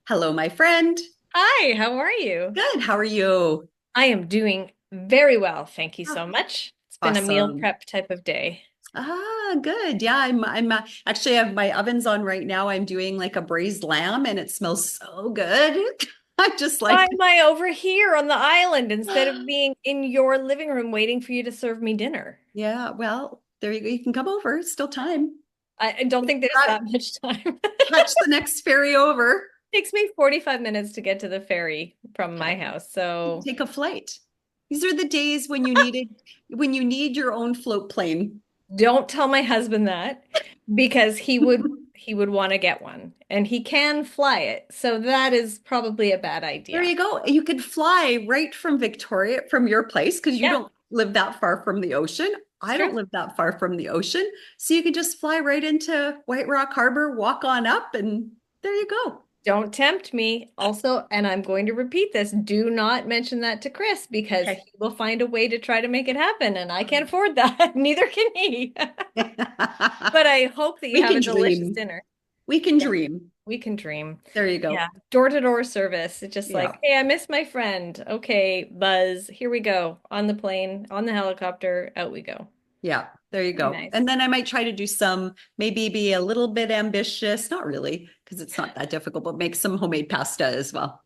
Hello, my friend. Hi, how are you? Good. How are you? I am doing very well, thank you Oh, so much. It's been a meal awesome. prep type of day. Good. Yeah, I'm actually I have my ovens on right now. I'm doing like a braised lamb and it smells so good. I'm just Why like, am I over here on the island instead of being in your living room waiting for you to serve me dinner? yeah, well, there you go. You can come over. It's still time. I don't think there's Got- that much time. Catch the next ferry over. Takes me 45 minutes to get to the ferry from my Okay. house. So Take a flight. These are the days when you need your own float plane. don't tell my husband that because he would want to get one and he can fly it. So that is probably a bad There idea. you go. You could fly right from Victoria, from your place, because you Yeah, don't live that far from the ocean. it's I don't true. live that far from the ocean. So you could just fly right into White Rock Harbor, walk on up, and there you go. Don't tempt me. Also, and I'm going to repeat this, do not mention that to Chris because Okay. he will find a way to try to make it happen, and I can't afford that. Neither can he. But I hope that you We have can a delicious dream. dinner. We can Yeah, dream. we can dream. There you Yeah, go. door-to-door service. It's just Yeah. like, hey, I miss my friend. Okay, Buzz, here we go. On the plane, on the helicopter, out we go. Yeah. There you Very go. And nice. then I might try to do some, maybe be a little bit ambitious, not really, because it's not that difficult, but make some homemade pasta as well.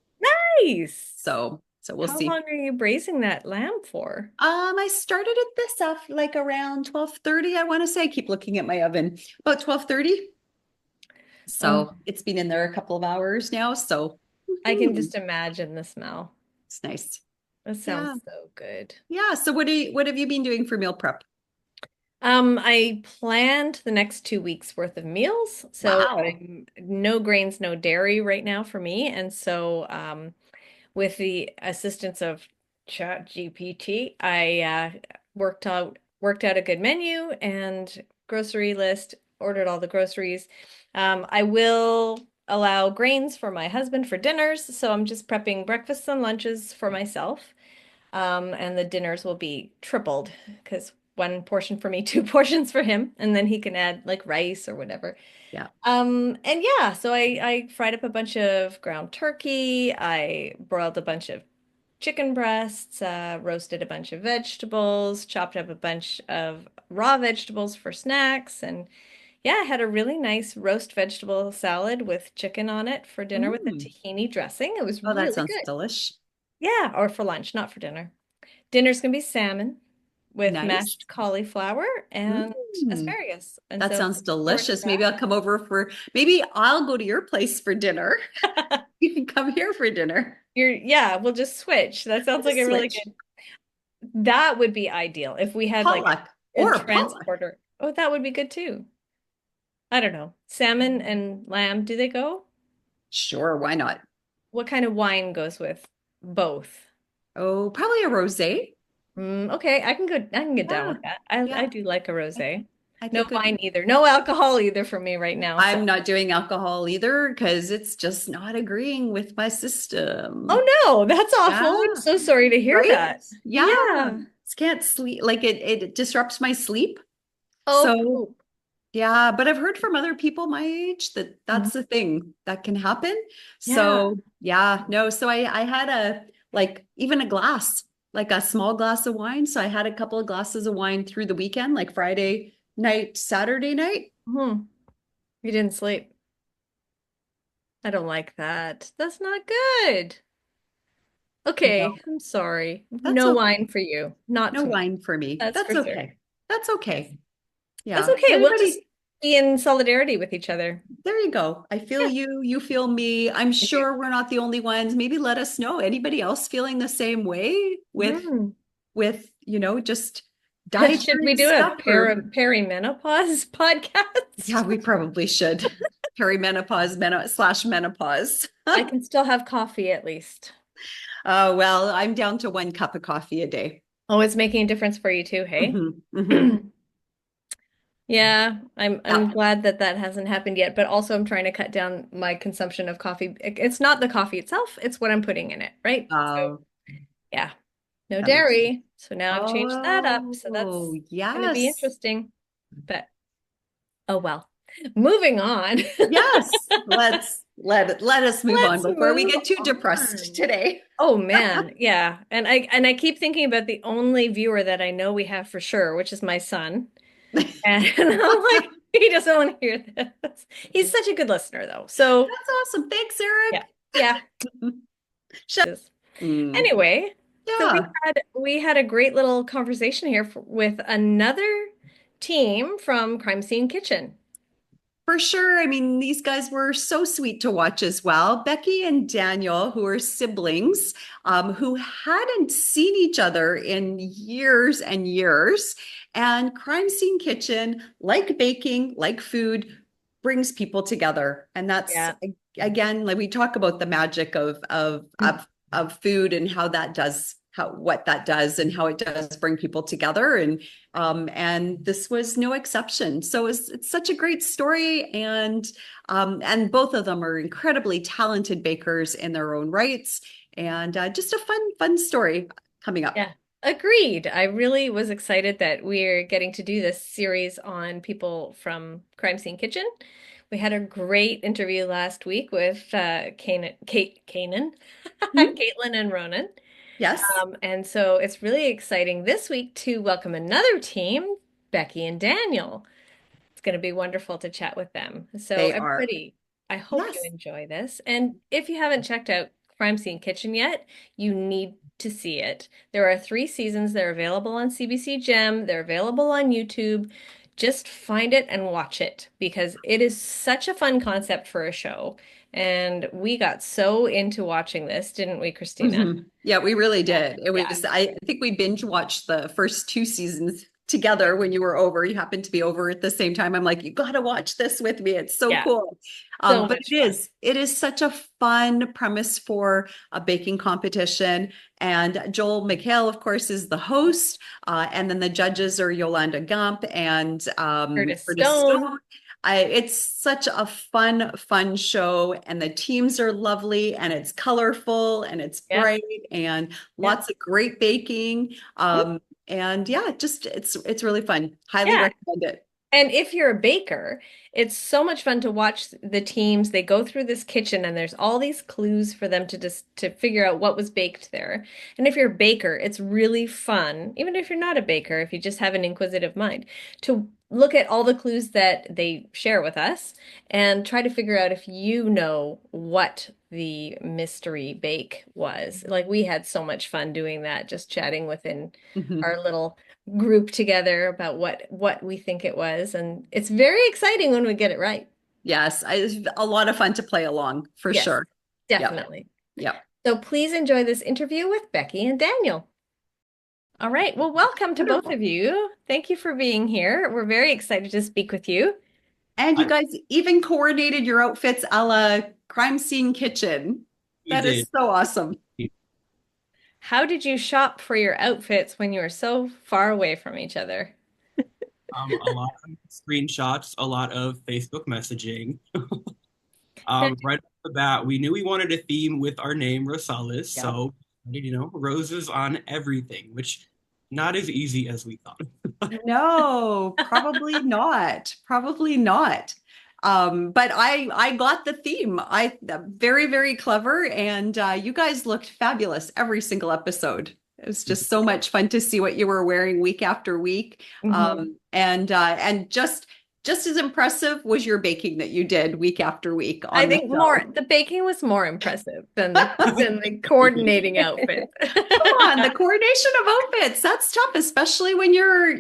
Nice. So we'll How see. long are you braising that lamb for? I started at this off like around 12:30, I want to say. I keep looking at my oven. About 12:30. Oh, So it's been in there a couple of hours now. So I can mhm, just imagine the smell. it's nice. That Yeah. sounds so good. Yeah. So what have you been doing for meal prep? I planned the next 2 weeks worth of meals. So Wow. I'm no grains, no dairy right now for me. And so with the assistance of ChatGPT, I worked out a good menu and grocery list, ordered all the groceries. I will allow grains for my husband for dinners, so I'm just prepping breakfasts and lunches for myself. And the dinners will be tripled because one portion for me, two portions for him, and then he can add like rice or whatever. Yeah. And yeah, so I fried up a bunch of ground turkey. I broiled a bunch of chicken breasts, roasted a bunch of vegetables, chopped up a bunch of raw vegetables for snacks, and yeah, I had a really nice roast vegetable salad with chicken on it for dinner with a Mm. tahini dressing. It was Oh, that really sounds good. delish. Yeah, or for lunch, not for dinner. Dinner's gonna be salmon with Nice. mashed cauliflower and Mm. asparagus. And That so sounds looking forward to delicious. Maybe I'll go to your place for dinner. that. You can come here for dinner. Yeah, we'll just switch. That sounds like Just a really switch. good. That would be ideal if we had like Potluck a or a potluck. transporter. Oh, that would be good too. I don't know. Salmon and lamb, do they go? Sure, why not? What kind of wine goes with both? Oh, probably a rosé. Okay, I can get down Yeah, with that. I yeah. do like a I think rosé. I No think wine either. No alcohol either for me right now. So, I'm not doing alcohol either because it's just not agreeing with my system. oh no, that's awful. I'm Yeah, so sorry to hear right? that. Yeah. Yeah. Can't sleep like it disrupts my sleep. Oh, So poop. yeah, but I've heard from other people my age that Mhm. that's the thing that can happen. Yeah. So yeah, no, so I had a like even a glass, like a small glass of wine. So I had a couple of glasses of wine through the weekend, like Friday night, Saturday night. Hmm. You didn't sleep. I don't like that. That's not good. No, Okay, I'm sorry. that's No wine okay. for you. Not No for me. wine for me. That's That's for sure. okay. That's okay. That's Yeah. okay. We'll just Everybody, be in solidarity with each other. there you go. I feel Yeah, you, you feel me. I'm I do. sure we're not the only ones. Maybe let us know. Anybody else feeling the same way Hmm. just Should we dietary do a stuff or perimenopause yeah, podcast? we probably should. Perimenopause, slash menopause. I can still have coffee at least. Oh, well, I'm down to 1 cup of coffee a day. Oh, it's making a difference for you too, hey? Hmm. Yeah, I'm Yeah. glad that that hasn't happened yet, but also I'm trying to cut down my consumption of coffee. It's not the coffee itself, it's what I'm putting in it, right? So, Oh, yeah, no that makes sense. dairy. So now I've changed that up, so Oh, that's going to be yes. interesting. But oh well. Moving on. Yes. let us move on Let's before we move get too depressed on. today. Oh man, yeah. And I keep thinking about the only viewer that I know we have for sure, which is my son. And I'm like, he doesn't want to hear this. He's such a good listener though. So That's awesome. Thanks, yeah. Eric. Yeah. Shut. Mm, Anyway, so we yeah. had a great little conversation here with another team from Crime Scene Kitchen. For sure. I mean, these guys were so sweet to watch as well. Becky and Daniel, who are siblings, who hadn't seen each other in years and years. And Crime Scene Kitchen, like baking, like food, brings people together. And that's Yeah. again, like we talk about the magic of food and how that does how what that does and how it does bring people together. And this was no exception. So it's such a great story, and both of them are incredibly talented bakers in their own rights, and just a fun story coming up. Yeah. Agreed. I really was excited that we're getting to do this series on people from Crime Scene Kitchen. We had a great interview last week with Kanan, Hmm. Caitlin and Ronan. Yes, And so it's really exciting this week to welcome another team, Becky and Daniel. It's going to be wonderful to chat with them. So, they are. everybody, I hope you Yes. enjoy this. And if you haven't checked out Crime Scene Kitchen yet, you need to see it. There are 3 seasons. They're available on CBC Gem, they're available on YouTube. Just find it and watch it because it is such a fun concept for a show. And we got so into watching this, didn't we, Christina? Mhm. Yeah, we really did. It Yeah. was, I think we binge watched the first 2 seasons together when you were over. You happened to be over at the same time. I'm like, you got to watch this with me. It's so Yeah. cool. So But much fun. it is such a fun premise for a baking competition. And Joel McHale, of course, is the host. And then the judges are Yolanda Gump and Curtis Curtis Stone. Stone. It's such a fun show, and the teams are lovely, and it's colorful, and it's Yep. bright, and Yep. lots of great baking. Mm. And yeah, just it's really fun. Highly Yeah. recommend it. And if you're a baker, it's so much fun to watch the teams. They go through this kitchen and there's all these clues for them to just to figure out what was baked there. And if you're a baker, it's really fun, even if you're not a baker, if you just have an inquisitive mind, to look at all the clues that they share with us and try to figure out if you know what the mystery bake was. Like we had so much fun doing that, just chatting within Mhm. our little group together about what we think it was, and it's very exciting when we get it right. Yes, it's a lot of fun to play along for Yes, sure. Yep, definitely. yep. So please enjoy this interview with Becky and Daniel. All right. Well, welcome to both Wonderful. of you. Thank you for being here. We're very excited to speak with you. And you I, guys even coordinated your outfits a la Crime Scene Kitchen. we That did is so awesome. How did you shop for your outfits when you were so far away from each other? a lot of screenshots, a lot of Facebook messaging. Right off the bat, we knew we wanted a theme with our name, Rosales, Yeah. so roses on everything, which not as easy as we thought. No, probably not. Probably not. But I got the theme. I very clever, and you guys looked fabulous every single episode. It was just so much fun to see what you were wearing week after week. Mhm. And just as impressive was your baking that you did week after week I on the think more show. the baking was more impressive than the coordinating outfit. Come on, the coordination of outfits, that's tough, especially when you're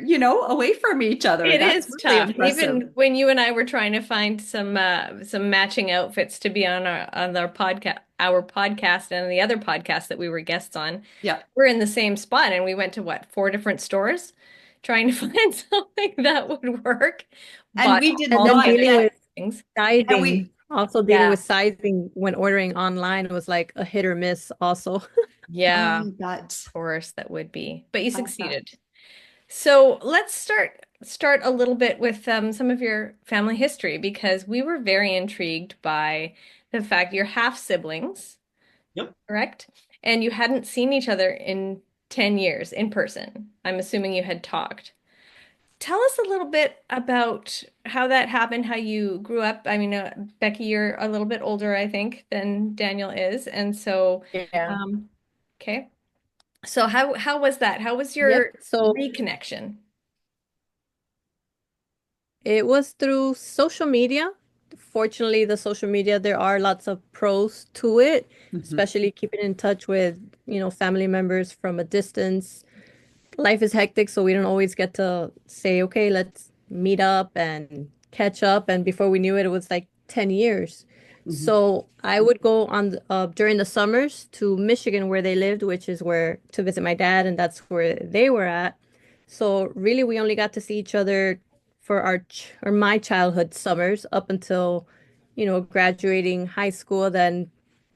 away from each other. It That's is really tough. impressive. Even when you and I were trying to find some matching outfits to be on our podcast and the other podcast that we were guests on, Yeah. we're in the same spot and we went to what, 4 different stores trying to find something that would work. And Bought we did And then all not dealing get, with things. and sizing, we, also dealing Yeah. with sizing when ordering online was like a hit or miss also. Yeah, oh, of course that would be. But you that. succeeded. So let's start a little bit with some of your family history because we were very intrigued by the fact you're half siblings, Yep. correct? And you hadn't seen each other in 10 years in person. I'm assuming you had talked. tell us a little bit about how that happened, how you grew up. I mean, Becky, you're a little bit older, I think, than Daniel is, and so, Yeah. um, okay. So how was that? How was Yep. your So reconnection? it was through social media. Fortunately, the social media, there are lots of pros to it, Mhm. especially keeping in touch with, family members from a distance. Life is hectic, so we don't always get to say, okay, let's meet up and catch up. And before we knew it, it was like 10 years. Mhm. So I would go during the summers to Michigan where they lived, which is where to visit my dad, and that's where they were at. So really, we only got to see each other for or my childhood summers up until, graduating high school. Then,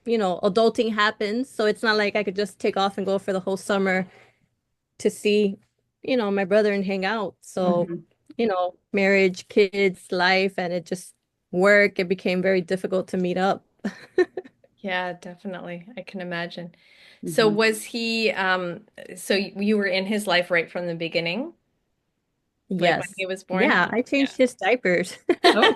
adulting happens. So it's not like I could just take off and go for the whole summer to see, my brother and hang out. So, Mhm. marriage, kids, life, and it just work. It became very difficult to meet up. Yeah, definitely. I can imagine. So Mhm. was he, so you were in his life right from the beginning, like when Yes. he was born? Yeah, I Yeah. changed his diapers. Oh,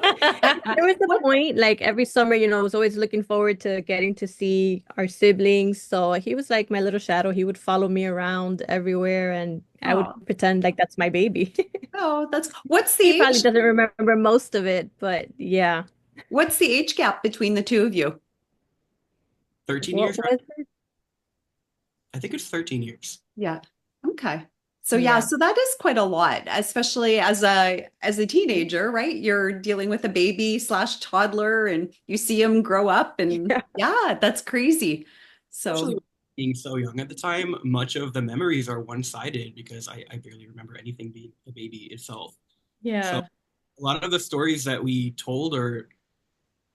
There was a what? point, like every summer, I was always looking forward to getting to see our siblings. So he was like my little shadow. He would follow me around everywhere, and I would Oh, pretend like that's my baby. oh, what's the He probably age? doesn't remember most of it, but yeah. What's the age gap between the two of you? 13 What years, right? was it? I think it's 13 years. Yeah. Okay. So yeah, Yeah. so that is quite a lot, especially as a teenager, right? You're dealing with a baby slash toddler and you see him grow up and Yeah. yeah, that's crazy. Especially So being so young at the time, much of the memories are one-sided because I barely remember anything being a baby itself. So Yeah. a lot of the stories that we told or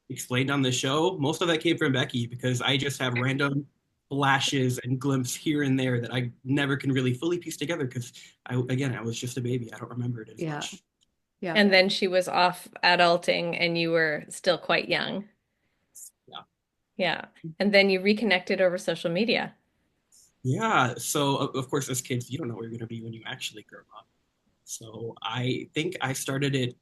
explained on the show, most of that came from Becky because I just have random flashes and glimpses here and there that I never can really fully piece together because I was just a baby. I don't remember it as yeah, much. yeah. And then she was off adulting and you were still quite young. Yeah. Yeah. And then you reconnected over social media. Yeah. So of course, as kids, you don't know where you're going to be when you actually grow up. So I think I started it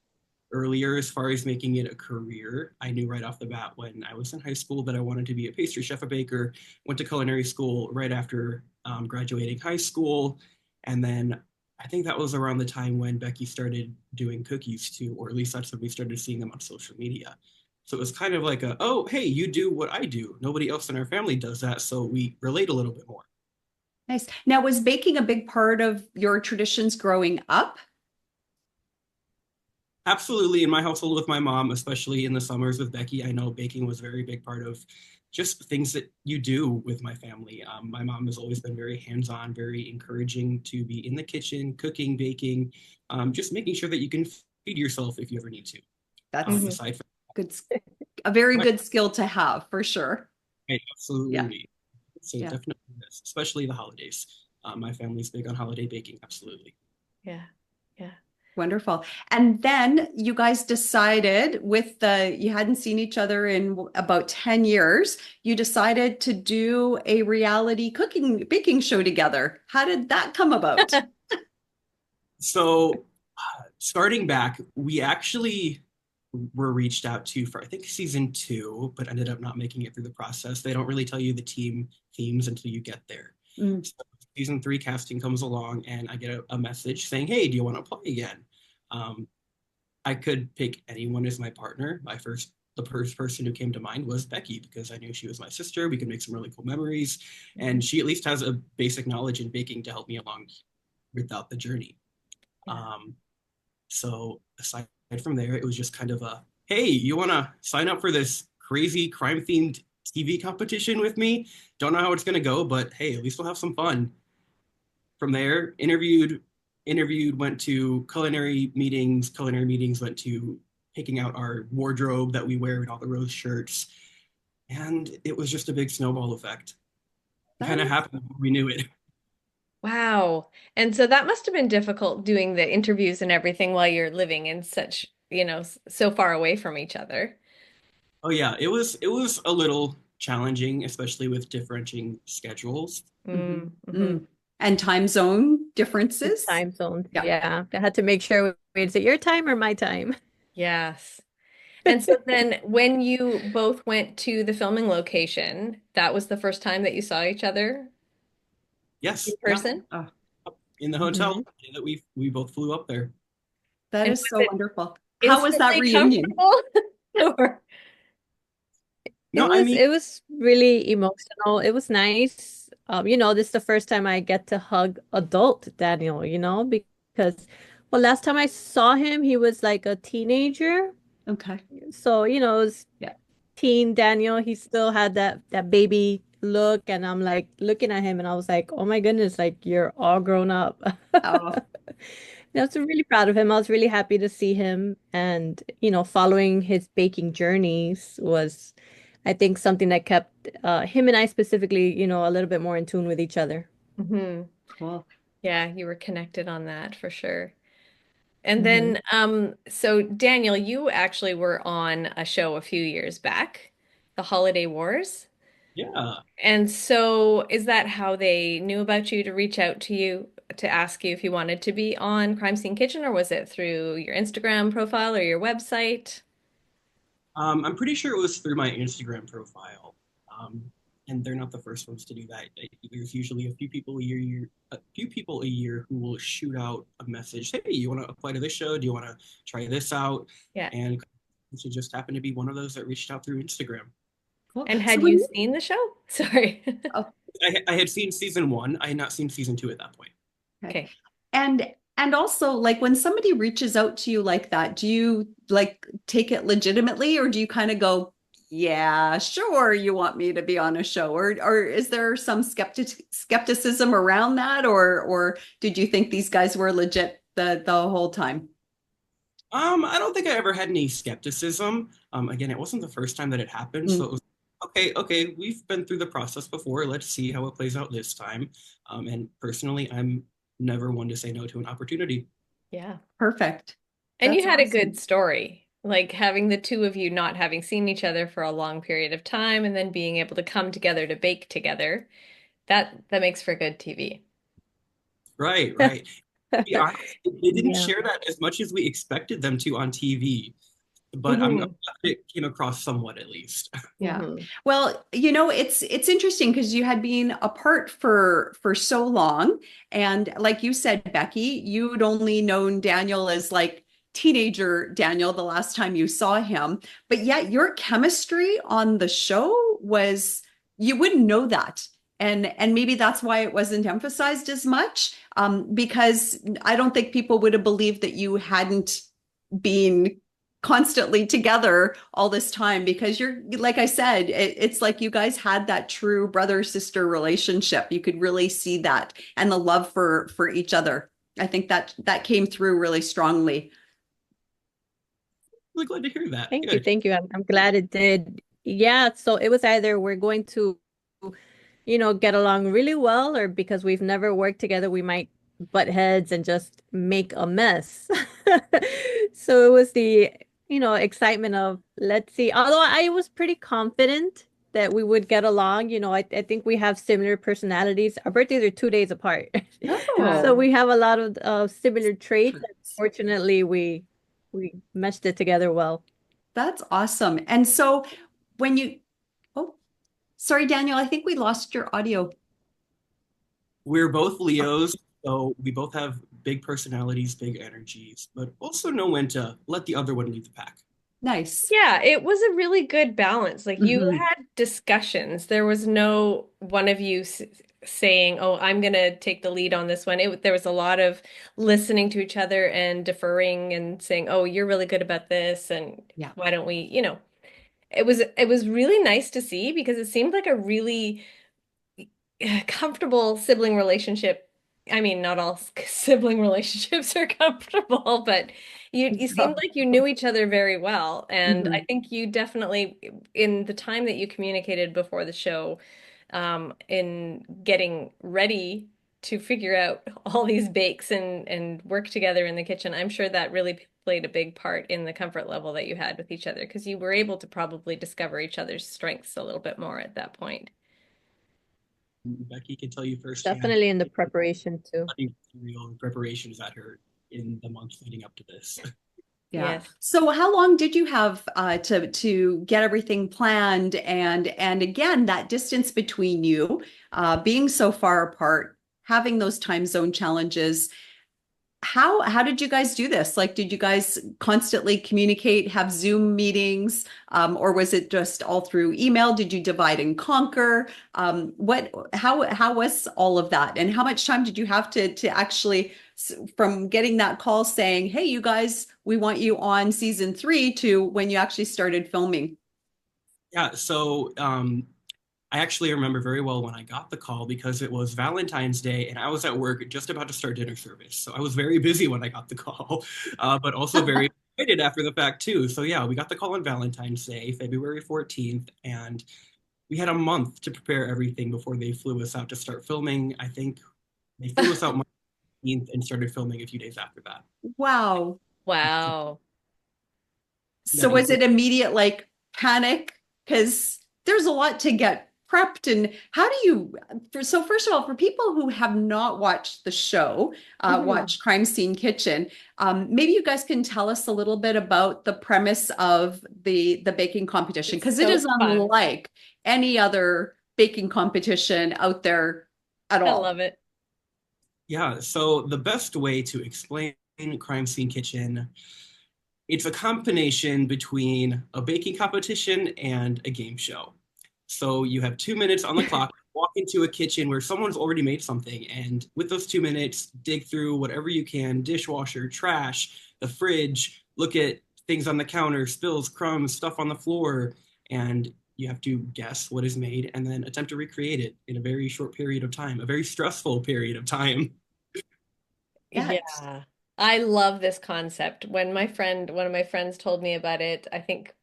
earlier as far as making it a career. I knew right off the bat when I was in high school that I wanted to be a pastry chef, a baker, went to culinary school right after graduating high school. And then I think that was around the time when Becky started doing cookies too, or at least that's when we started seeing them on social media. So it was kind of like oh, hey, you do what I do. Nobody else in our family does that. So we relate a little bit more. Nice. Now, was baking a big part of your traditions growing up? Absolutely. In my household with my mom, especially in the summers with Becky, I know baking was a very big part of just things that you do with my family. My mom has always been very hands-on, very encouraging to be in the kitchen, cooking, baking, just making sure that you can feed yourself if you ever need to. That's Hmm. Aside from good, a very that, good skill to have for sure. Yeah, absolutely. So yeah. definitely this, especially the holidays. My family's big on holiday baking. Absolutely. Yeah. Yeah. Wonderful. And then you guys decided you hadn't seen each other in about 10 years. You decided to do a reality baking show together. How did that come about? So starting back, we actually were reached out to for I think season two, but ended up not making it through the process. They don't really tell you the team themes until you get there. Mm, So season three casting comes along, and I get a message saying, "Hey, do you want to play again?" Um, I could pick anyone as my partner. The first person who came to mind was Becky because I knew she was my sister. We could make some really cool memories, and she at least has a basic knowledge in baking to help me along without the journey. Yeah. Um, so aside from there, it was just kind of hey, you want to sign up for this crazy crime themed TV competition with me? Don't know how it's going to go, but hey, at least we'll have some fun. From there, interviewed, went to culinary meetings went to picking out our wardrobe that we wear and all the rose shirts. And it was just a big snowball effect. It that kind of is happened before we knew it. Wow. And so that must have been difficult doing the interviews and everything while you're living in such, so far away from each other. Oh yeah, it was a little challenging, especially with differentiating schedules. mhm, Mm-hmm. mm. And time zone differences. Time zones. Yeah. Yeah. I had to make sure, wait, is it your time or my time? Yes. And so then when you both went to the filming location, that was the first time that you saw each other in Yes, yeah, person? Oh, in the hotel Mhm. the day that we both flew up there. that And is was so it wonderful. How was that instantly reunion? comfortable? Or No, I mean, It was really emotional. It was nice. This is the first time I get to hug adult Daniel, because well, last time I saw him, he was like a teenager. Okay. So, it was Yeah. teen Daniel. He still had that baby look, and I'm like looking at him and I was like, "Oh my goodness, like you're all grown up." Oh, I was really proud of him. I was really happy to see him and, following his baking journeys was, I think, something that kept him and I specifically, a little bit more in tune with each other. hmm cool. Yeah, you were connected on that for sure. And Hmm. then, so Daniel, you actually were on a show a few years back, The Holiday Wars. yeah. And so is that how they knew about you to reach out to you to ask you if you wanted to be on Crime Scene Kitchen, or was it through your Instagram profile or your website? I'm pretty sure it was through my Instagram profile. Um, and they're not the first ones to do that. There's usually a few people a year who will shoot out a message. Hey, you want to apply to this show? Do you want to try this out? Yeah. And it just happened to be one of those that reached out through Instagram. Cool. And So had when you you, seen the show? Sorry. oh, I had seen season one. I had not seen season two at that point. okay. Okay. And also like when somebody reaches out to you like that, do you like take it legitimately or do you kind of go, yeah, sure, you want me to be on a show, or is there some skepticism around that, or did you think these guys were legit the whole time? I don't think I ever had any skepticism. Again, it wasn't the first time that it happened, so Mm, it was okay, we've been through the process before. Let's see how it plays out this time. And personally, I'm never one to say no to an opportunity. Yeah. perfect. And you That's had a good awesome. story, like having the two of you not having seen each other for a long period of time and then being able to come together to bake together. That makes for good TV. Right, right. To be honest, they didn't Yeah. share that as much as we expected them to on TV, but I'm glad Hmm it came across somewhat at least. Yeah. hmm Well, it's interesting because you had been apart for so long. And like you said, Becky, you'd only known Daniel as like teenager Daniel the last time you saw him. But yet your chemistry on the show was you wouldn't know that. And maybe that's why it wasn't emphasized as much. Because I don't think people would have believed that you hadn't been constantly together all this time because you're like I said it's like you guys had that true brother sister relationship. You could really see that and the love for each other. I think that came through really strongly. Really glad to hear that. Thank you. Good. Thank you. I'm glad it did. Yeah, so it was either we're going to, get along really well, or because we've never worked together, we might butt heads and just make a mess. So it was the, excitement of let's see. Although I was pretty confident that we would get along, I think we have similar personalities. Our birthdays are 2 days apart. So Oh, we have a lot of similar traits. Fortunately, we meshed it together well. that's awesome. And so when you oh sorry Daniel, I think we lost your audio. We're both Oh, Leos, so we both have big personalities, big energies, but also know when to let the other one lead the pack. nice. Yeah, it was a really good balance. Like you Hmm. had discussions. There was no one of you s saying, "Oh, I'm gonna take the lead on this one." There was a lot of listening to each other and deferring and saying, "Oh, you're really good about this, and Yeah. why don't we?" It was really nice to see because it seemed like a really comfortable sibling relationship. I mean, not all sibling relationships are comfortable, but you seemed like you knew each other very well. And I Mhm. think you definitely, in the time that you communicated before the show, in getting ready to figure out all these bakes and work together in the kitchen, I'm sure that really played a big part in the comfort level that you had with each other because you were able to probably discover each other's strengths a little bit more at that point. Becky can tell you firsthand. Definitely in the preparation too. Real preparations at her in the months leading up to this. Yeah. Yes. So how long did you have to get everything planned and again that distance between you being so far apart, having those time zone challenges? How did you guys do this? Like, did you guys constantly communicate, have Zoom meetings, or was it just all through email? Did you divide and conquer? How was all of that? And how much time did you have to actually from getting that call saying, "Hey, you guys, we want you on season 3" to when you actually started filming? Yeah, so I actually remember very well when I got the call because it was Valentine's Day and I was at work just about to start dinner service. So I was very busy when I got the call, but also very excited after the fact too. So yeah, we got the call on Valentine's Day, February 14th, and we had a month to prepare everything before they flew us out to start filming. I think they flew us out March 15th and started filming a few days after that. Wow. Wow. So Yeah, was it immediate like panic? Because there's a lot to get prepped. And how do you, so first of all, for people who have not watched the show, watch Crime Scene Kitchen, maybe you guys can tell us a little bit about the premise of the baking competition, It's because it so is fun. unlike any other baking competition out there at I all. love it. yeah, so the best way to explain Crime Scene Kitchen, it's a combination between a baking competition and a game show. So you have 2 minutes on the clock, walk into a kitchen where someone's already made something, and with those 2 minutes, dig through whatever you can, dishwasher, trash, the fridge, look at things on the counter, spills, crumbs, stuff on the floor, and you have to guess what is made and then attempt to recreate it in a very short period of time, a very stressful period of time. Yeah. Yeah. I love this concept. When one of my friends told me about it, I think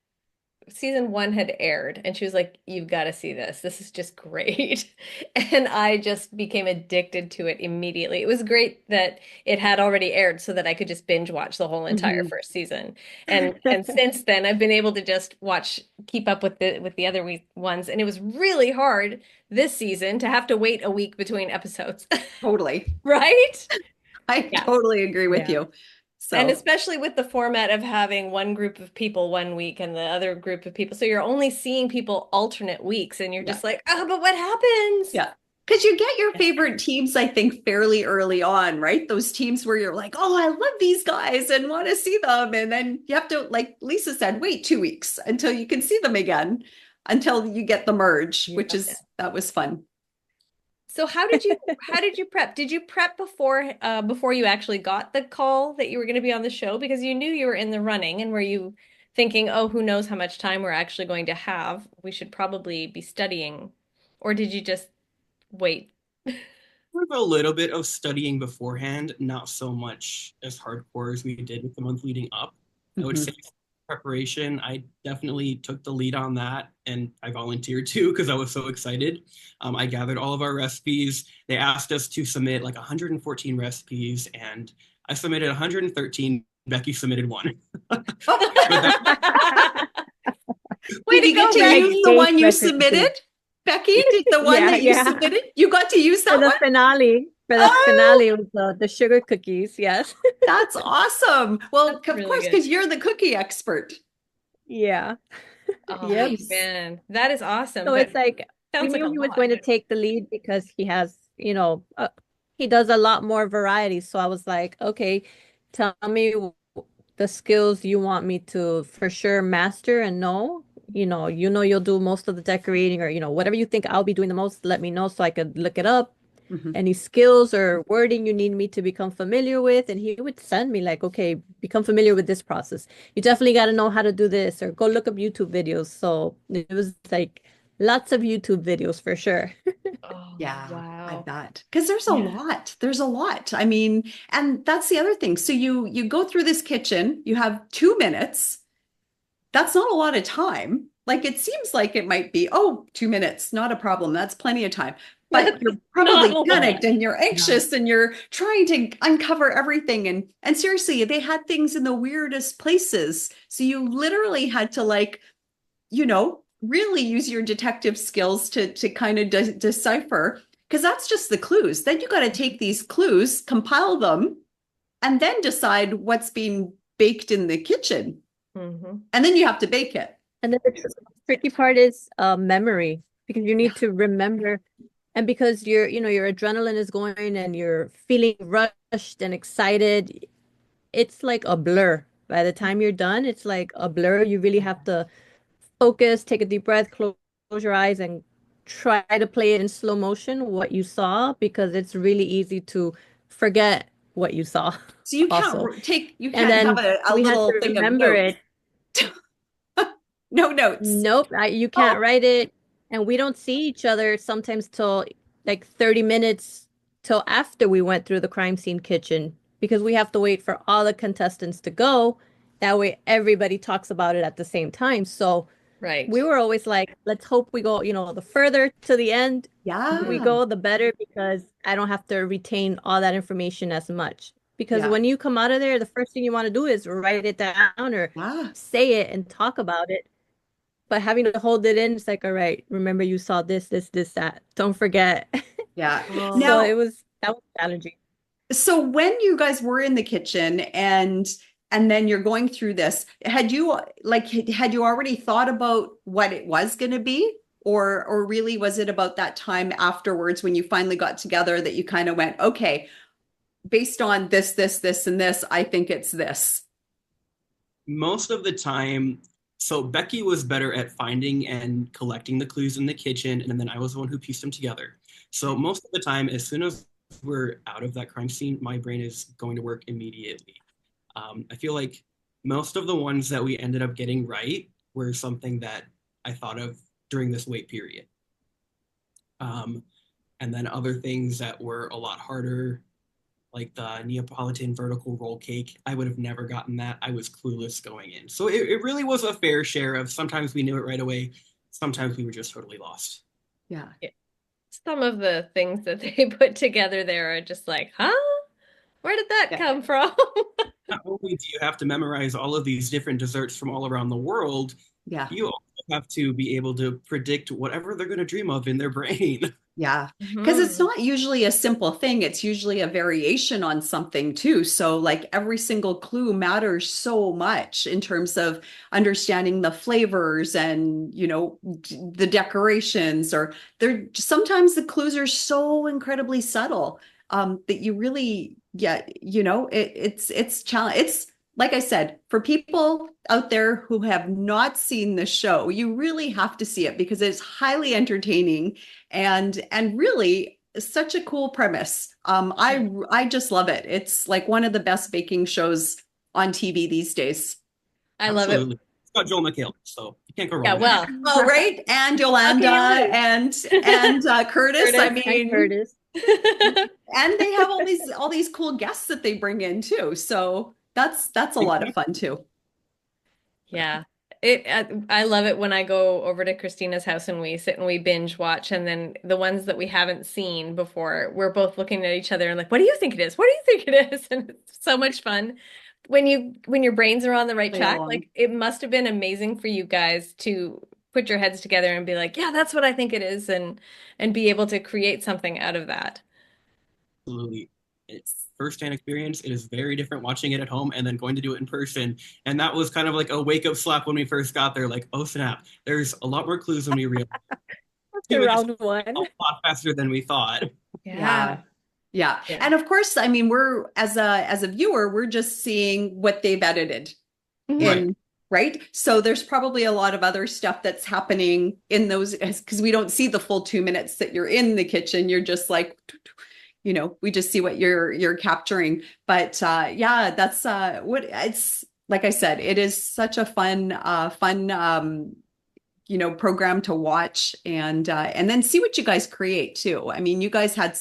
season 1 had aired, and she was like, "You've got to see this. This is just great." And I just became addicted to it immediately. It was great that it had already aired so that I could just binge watch the whole entire Mhm. first season. And since then I've been able to just keep up with the other ones, and it was really hard this season to have to wait a week between episodes. Totally. Right? I Yeah. totally agree with Yeah. you. And So, especially with the format of having one group of people one week and the other group of people. So you're only seeing people alternate weeks and you're yeah. just like, oh, but what happens? Yeah. Because you get your Yeah. favorite teams, I think, fairly early on, right? Those teams where you're like, oh, I love these guys and want to see them. And then you have to, like Lisa said, wait 2 weeks until you can see them again, until you get the merge, which Yeah. is, that was fun. So how did you prep? Did you prep before you actually got the call that you were going to be on the show because you knew you were in the running, and were you thinking, "Oh, who knows how much time we're actually going to have? We should probably be studying." Or did you just wait? With a little bit of studying beforehand, not so much as hardcore as we did with the month leading up. I would say Mhm. preparation, I definitely took the lead on that, and I volunteered too because I was so excited. I gathered all of our recipes. They asked us to submit like 114 recipes, and I submitted 113. Becky submitted one. Wait, Way did to you get go, to Like Becky. use the base one you recipe. submitted? Becky, did the one Yeah, that you yeah. submitted, you got to use For that the one? finale, for the Oh, finale was the sugar cookies. Yes. that's awesome. Well, That's of really course, good. because you're the cookie expert. Yeah. Oh Yep. Nice. man, that is awesome, So but it's like we sounds like a knew he was lot. going to take the lead because he has, he does a lot more variety. So I was like, okay, tell me the skills you want me to for sure master and know. You'll do most of the decorating or, whatever you think I'll be doing the most, let me know so I could look it up. Mhm. Any skills or wording you need me to become familiar with. And he would send me like, okay, become familiar with this process. You definitely got to know how to do this or go look up YouTube videos. So it was like lots of YouTube videos for sure. Oh, Yeah, I wow. bet. Because there's a Yeah. lot. There's a lot. I mean, and that's the other thing. So you go through this kitchen, you have 2 minutes. That's not a lot of time. Like it seems like it might be, oh, 2 minutes, not a problem. That's plenty of time. But That's you're not probably a lot. panicked and you're Yeah. anxious and you're trying to uncover everything. And seriously, they had things in the weirdest places. So you literally had to like, really use your detective skills to kind of decipher because that's just the clues. Then you got to take these clues, compile them, and then decide what's being baked in the kitchen. And then you have to bake it. And then the tricky part is memory, because you need to remember, and because your adrenaline is going and you're feeling rushed and excited, it's like a blur. By the time you're done, it's like a blur. You really have to focus, take a deep breath, close your eyes, and try to play it in slow motion what you saw, because it's really easy to forget what you saw. So you also. you And can't then have a we had little to thing of remember notes. it. No notes. Nope, you can't write it. And we don't see each other sometimes till like 30 minutes till after we went through the crime scene kitchen, because we have to wait for all the contestants to go. That way everybody talks about it at the same time. So Right. we were always like, let's hope we go, the further to the end we go, the better, because I don't have to retain all that information as much. Because when you come out of there, the first thing you want to do is write it down or say it and talk about it. But having to hold it in, it's like, all right, remember you saw this, that. Don't forget. Yeah. So Now, that was challenging. so when you guys were in the kitchen and then you're going through this, had you already thought about what it was going to be? Or really was it about that time afterwards when you finally got together that you kind of went, okay, based on this, and this, I think it's this? Most of the time, so Becky was better at finding and collecting the clues in the kitchen, and then I was the one who pieced them together. So most of the time, as soon as we're out of that crime scene, my brain is going to work immediately. I feel like most of the ones that we ended up getting right were something that I thought of during this wait period. And then other things that were a lot harder, like the Neapolitan vertical roll cake, I would have never gotten that. I was clueless going in. So it really was a fair share of sometimes we knew it right away, sometimes we were just totally lost. Yeah. Some of the things that they put together there are just like, huh? Where did that come from? Not only do you have to memorize all of these different desserts from all around the world, you also have to be able to predict whatever they're going to dream of in their brain. Yeah, because it's not usually a simple thing. It's usually a variation on something too. So like every single clue matters so much in terms of understanding the flavors and, the decorations, or sometimes the clues are so incredibly subtle that you really, it's challenge. It's like I said, for people out there who have not seen the show, you really have to see it because it's highly entertaining and really such a cool premise. I just love it. It's like one of the best baking shows on TV these days. I love it. It's got Joel McHale, so you can't go wrong. Yeah, well. Oh, right. And Yolanda and Curtis. I mean, Curtis. And they have all these cool guests that they bring in too. So that's a lot of fun too. Yeah. I love it when I go over to Christina's house and we sit and we binge watch, and then the ones that we haven't seen before, we're both looking at each other and like, what do you think it is? What do you think it is? And it's so much fun when your brains are on the right track. Like, it must have been amazing for you guys to put your heads together and be like, yeah, that's what I think it is, and be able to create something out of that. Absolutely. It's first-hand experience. It is very different watching it at home and then going to do it in person. And that was kind of like a wake-up slap when we first got there. Like, oh snap, there's a lot more clues than we realized. Round one. A lot faster than we thought. Yeah. And of course, I mean, we're as a viewer, we're just seeing what they've edited in. Right. So there's probably a lot of other stuff that's happening in those, because we don't see the full 2 minutes that you're in the kitchen. You're just like, we just see what you're capturing. But that's what it's like. I said, it is such a fun program to watch and then see what you guys create too. I mean, you guys had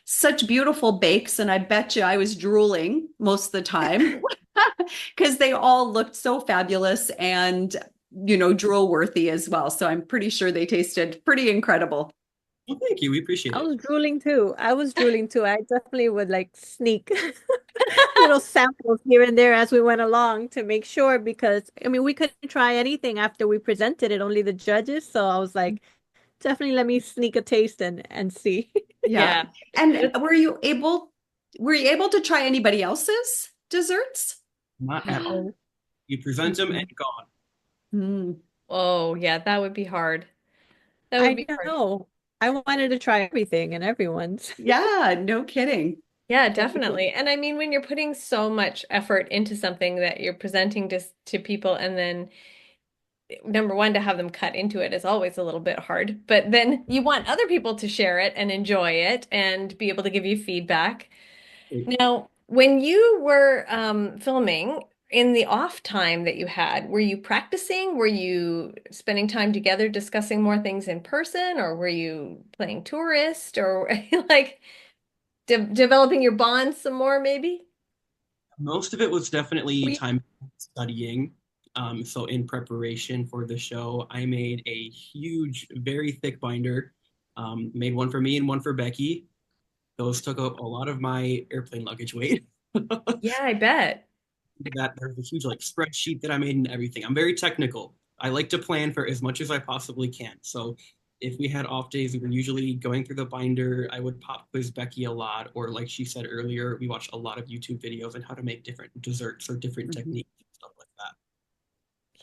such beautiful bakes, and I bet you I was drooling most of the time because they all looked so fabulous and drool worthy as well. So I'm pretty sure they tasted pretty incredible. Well, thank you. We appreciate it. I was drooling too. I definitely would like sneak little samples here and there as we went along to make sure, because I mean, we couldn't try anything after we presented it, only the judges. So I was like, Definitely let me sneak a taste and see. Yeah. Yeah. And were you able to try anybody else's desserts? Not at all. No. You present them and Mhm. gone. Mm. Oh, yeah, that would be hard. That would I be hard. know. I wanted to try everything and everyone's. Yeah, no kidding. Yeah, definitely. And I mean, when you're putting so much effort into something that you're presenting to people, and then number one, to have them cut into it is always a little bit hard. But then you want other people to share it and enjoy it and be able to give you feedback. Now, when you were filming in the off time that you had, were you practicing? Were you spending time together discussing more things in person, or were you playing tourist, or like developing your bonds some more, maybe? Most of it was definitely We time studying. So in preparation for the show, I made a huge, very thick binder. Made one for me and one for Becky. Those took up a lot of my airplane luggage weight. Yeah, I bet. That there's a huge like spreadsheet that I made and everything. I'm very technical. I like to plan for as much as I possibly can. So if we had off days, we were usually going through the binder. I would pop quiz Becky a lot, or like she said earlier, we watched a lot of YouTube videos on how to make different desserts or different Mhm. techniques and stuff like that.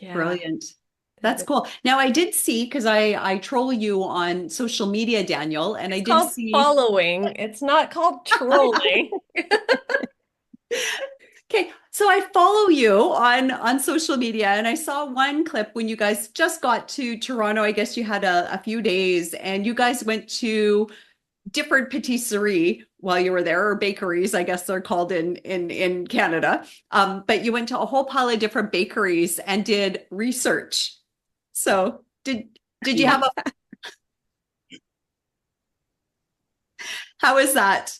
Yeah, Brilliant. that That's is. cool. Now I did see because I troll you on social media, Daniel, and I It's did called see. following. It's not called trolling. Okay, so I follow you on social media, and I saw one clip when you guys just got to Toronto. I guess you had a few days, and you guys went to different patisserie while you were there, or bakeries, I guess they're called in Canada. But you went to a whole pile of different bakeries and did research. So did you have a how is that?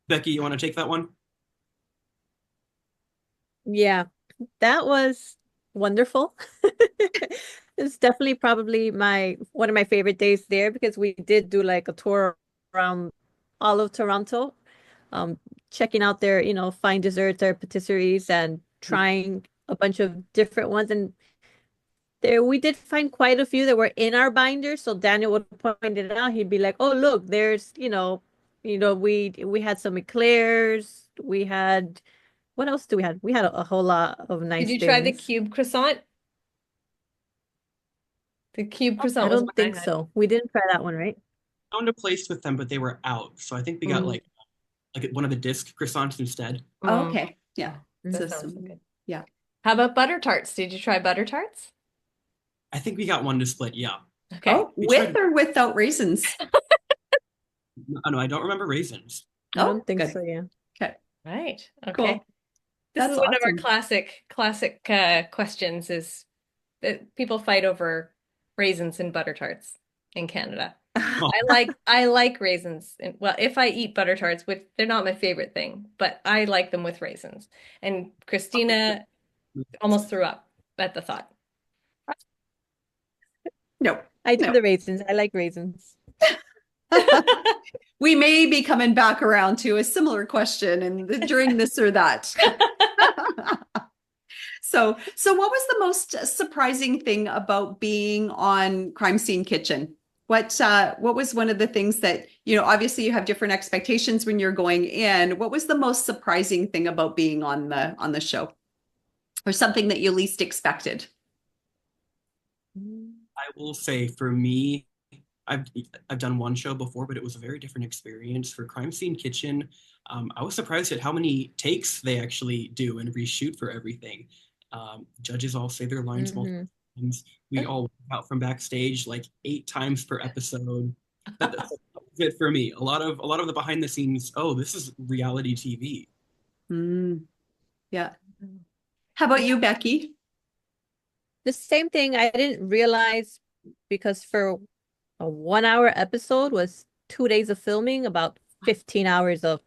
Becky, you want to take that one? Yeah, that was wonderful. It's definitely probably my one of my favorite days there because we did do like a tour around all of Toronto, um, checking out their, fine desserts, their patisseries, and trying a bunch of different ones. And there we did find quite a few that were in our binder. So Daniel would point it out. He'd be like, "Oh, look, there's, we had some eclairs. We had what else do we had? We had a whole lot of Did nice you try the things. cube croissant? The cube I croissant was one don't think I had. so. We didn't try that one, right? Found a place with them, but they were out. So I think we got Mm, like one of the disc croissants instead. Oh, mm, okay. Yeah. that So sounds so good. yeah. How about butter tarts? Did you try butter tarts? I think we got one to split. Yeah. Okay. Oh, We with tried. or without raisins? Oh, no, I don't remember raisins. I Oh, don't think good. so, yeah. Okay, Right. Okay. cool. This is That's one of our awesome. classic questions is that people fight over raisins in butter tarts in Canada. Oh, I like raisins. And, well, if I eat butter tarts, which they're not my favorite thing, but I like them with raisins. And Christina almost threw up at the thought. No, I do no. the raisins. I like raisins. We may be coming back around to a similar question and during this or that. So what was the most surprising thing about being on Crime Scene Kitchen? What was one of the things that, obviously you have different expectations when you're going in. What was the most surprising thing about being on the show? Or something that you least expected? I will say for me, I've I've done one show before, but it was a very different experience. For Crime Scene Kitchen, I was surprised at how many takes they actually do and reshoot for everything. Judges all say their lines multiple Hmm. times. We all walk out from backstage like 8 times per episode. That's it for me. A lot of the behind the scenes. Oh, this is reality TV. Mm, yeah. How about you, Becky? The same thing I didn't realize because for a 1 hour episode was 2 days of filming, about 15 hours of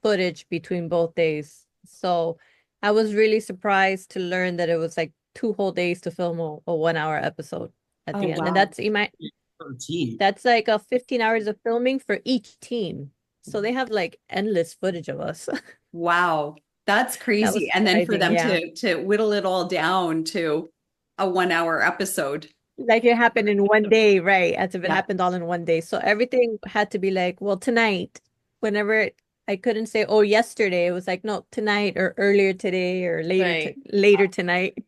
footage between both days. So I was really surprised to learn that it was like 2 whole days to film a 1 hour episode at Oh, the end. And wow. For a team. that's like a 15 hours of filming for each team. So they have like endless footage of us. Wow. That's That crazy. was And then for surprising. them Yeah. to whittle it all down to a 1 hour episode. Like it happened in one day, right? As if it Yeah. happened all in one day. So everything had to be like, well, tonight. Whenever I couldn't say, oh, yesterday, it was like, no, tonight or earlier today or Right. later tonight.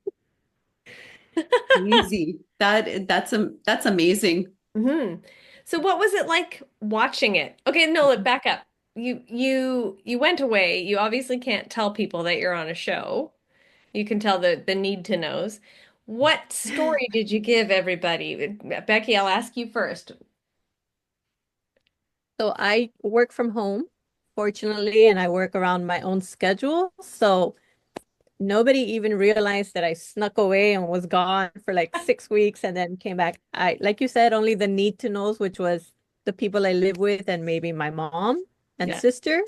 Easy. That's amazing. Hmm. So what was it like watching it? Okay, no, back up. You went away. You obviously can't tell people that you're on a show. You can tell the need to knows. What story did you give everybody? Becky, I'll ask you first. So I work from home, fortunately, and I work around my own schedule. So nobody even realized that I snuck away and was gone for like 6 weeks and then came back. Like you said, only the need to knows, which was the people I live with and maybe my mom and Yeah. sister.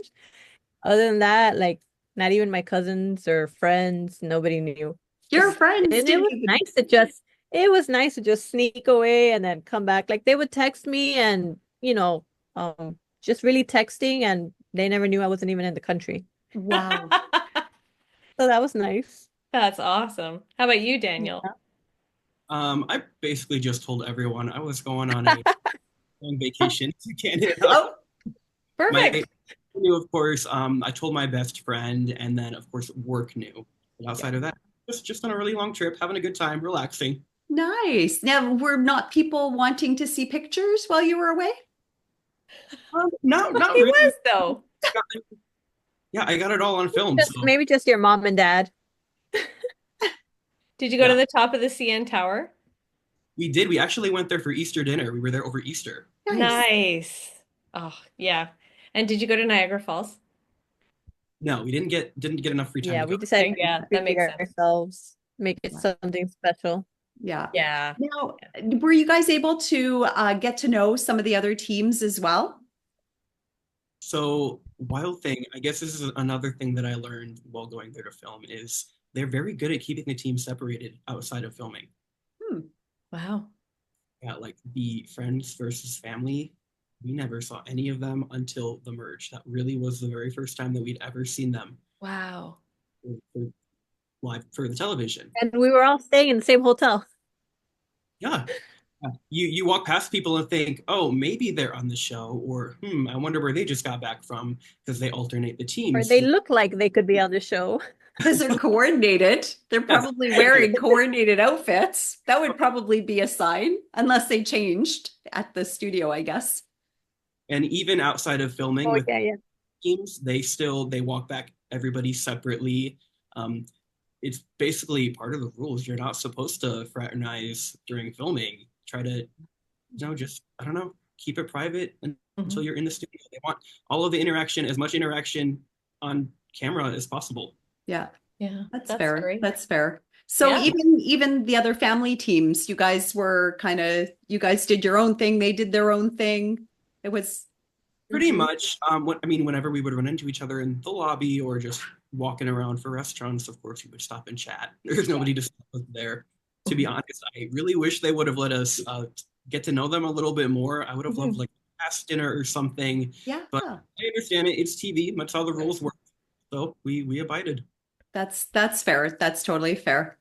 Other than that, like not even my cousins or friends, nobody knew. Your friends And it didn't was even. nice to just sneak away and then come back. Like they would text me and, just really texting and they never knew I wasn't even in the country. Wow. So that was nice. That's awesome. How about you, Daniel? Yeah. I basically just told everyone I was going on a long vacation to Canada. Oh, My Perfect. knew, of course. I told my best friend, and then of course work knew. But yeah. outside of that, just on a really long trip, having a good time, relaxing. Nice. Now, were not people wanting to see pictures while you were away? No, not He really. was though. Yeah, I got it all on film. So Maybe just your mom and dad. Did you go to yeah, the top of the CN Tower? we did. We actually went there for Easter dinner. We were there over Easter. Nice. Nice. Oh, yeah. And did you go to Niagara Falls? No, we didn't get enough free time Yeah, to go. we decided Okay, to yeah, that treat makes sense. ourselves, make it something special. Yeah. Yeah. Now, were you guys able to get to know some of the other teams as well? So, wild thing, I guess this is another thing that I learned while going there to film is they're very good at keeping the team separated outside of filming. Hmm. Wow. Yeah, like the friends versus family, we never saw any of them until the merge. That really was the very first time that we'd ever seen them Wow. for live for the television. And we were all staying in the same hotel. Yeah. Yeah. You walk past people and think, oh, maybe they're on the show, or I wonder where they just got back from because they alternate the Or teams. they look like they could be on the show. Because they're coordinated. They're Yes. probably wearing coordinated outfits. That would probably be a sign, unless they changed at the studio, I guess. And even outside of filming Oh, with yeah, yeah. teams, they walk back everybody separately. Um, it's basically part of the rules. You're not supposed to fraternize during filming. Try to, just I don't know, keep it private until you're in the studio. They want all of the interaction, as much interaction on camera as possible. Yeah, Yeah, that's that's fair. great. That's fair. So Yeah. even the other family teams, you guys did your own thing, they did their own thing. It was Pretty much. Whenever we would run into each other in the lobby or just walking around for restaurants, of course, we would stop and chat. There's nobody to stop us there. To be honest, I really wish they would have let us get to know them a little bit more. I would have loved like a past dinner or something. yeah, But I understand it. It's TV. That's how the rules work. So we abided. that's fair. That's totally fair.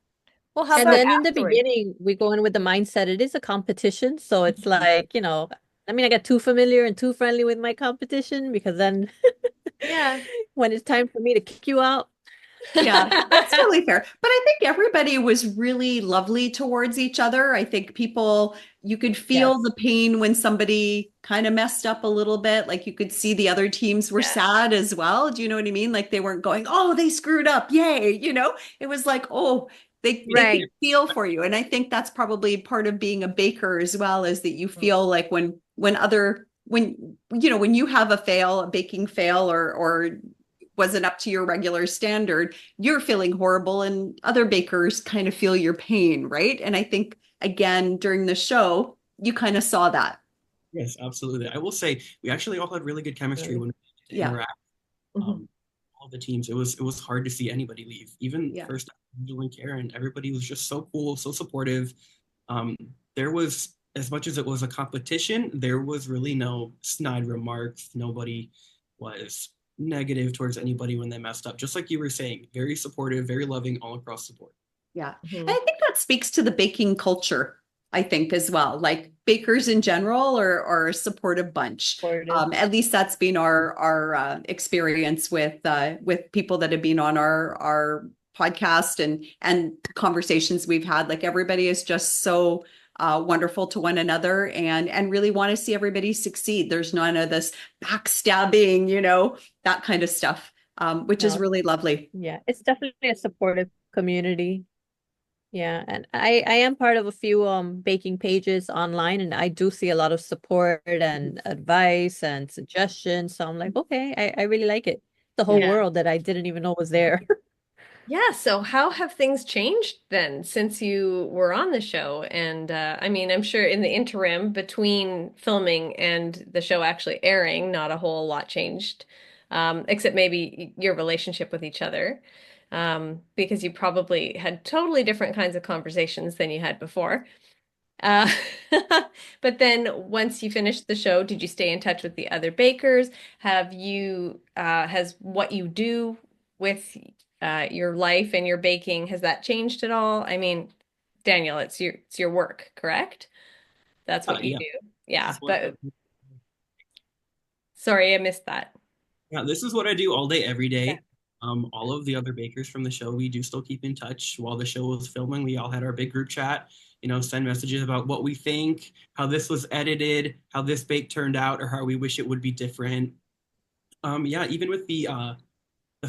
Well, how And about then in the afterwards? beginning, we go in with the mindset it is a competition. So it's like, I get too familiar and too friendly with my competition because then Yeah. when it's time for me to kick you out. Yeah, that's totally fair. But I think everybody was really lovely towards each other. I think you could feel Yes. the pain when somebody kind of messed up a little bit. Like you could see the other teams were Yeah. sad as well. Do you know what I mean? Like they weren't going, oh, they screwed up. Yay. It was like, oh, they Right. could feel for you. And I think that's probably part of being a baker as well, is that you feel like when you have a baking fail or wasn't up to your regular standard, you're feeling horrible and other bakers kind of feel your pain, right? And I think, again, during the show, you kind of saw that. Yes, absolutely. I will say we actually all had really good chemistry when we Yeah. interact. All the teams. It was hard to see anybody leave. Even first Angel and Karen, everybody was just so cool, so supportive. There was, as much as it was a competition, there was really no snide remarks. Nobody was negative towards anybody when they messed up. Just like you were saying, very supportive, very loving all across the board. Yeah. And I think that speaks to the baking culture. I think, as well. Like bakers in general are a supportive bunch. Supportive. At least that's been our experience with people that have been on our podcast and conversations we've had. Like everybody is just so wonderful to one another and really want to see everybody succeed. There's none of this backstabbing, that kind of stuff, which is No, really lovely. yeah, it's definitely a supportive community. Yeah, and I am part of a few baking pages online, and I do see a lot of support and advice and suggestions. So I'm like, okay, I really like it. The whole Yeah. world that I didn't even know was there. Yeah, so how have things changed then since you were on the show? And I mean, I'm sure in the interim between filming and the show actually airing, not a whole lot changed, except maybe your relationship with each other, because you probably had totally different kinds of conversations than you had before. Uh, but then once you finished the show, did you stay in touch with the other bakers? Has what you do with your life and your baking, has that changed at all? I mean, Daniel, it's your work, correct? That's what you Yeah, do. this Yeah, is what but sorry, I missed that. yeah, this is what I do all day, every Yeah. day. All of the other bakers from the show, we do still keep in touch. While the show was filming, we all had our big group chat, send messages about what we think, how this was edited, how this bake turned out, or how we wish it would be different. Yeah, even with the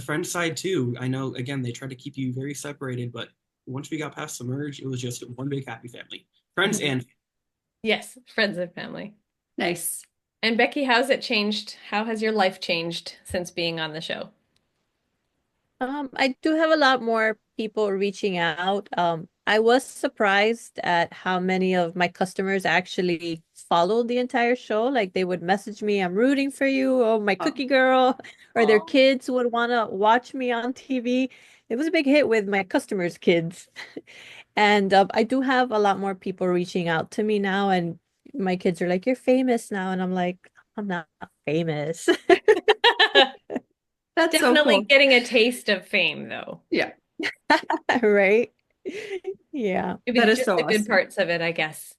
friend side too. I know again they try to keep you very separated, but once we got past the merge, it was just one big happy family. Friends and Yes, friends and family. Nice. And Becky, how's it changed? How has your life changed since being on the show? I do have a lot more people reaching out. I was surprised at how many of my customers actually followed the entire show. Like they would message me, I'm rooting for you, oh my Oh, cookie girl, or their oh, kids would want to watch me on TV. It was a big hit with my customers' kids. And I do have a lot more people reaching out to me now, and my kids are like, "You're famous now," and I'm like, "I'm not famous." that's so Definitely cool. getting a taste of fame, though. Yeah, Right? Yeah. that Maybe is just so the good awesome. parts of it, I guess.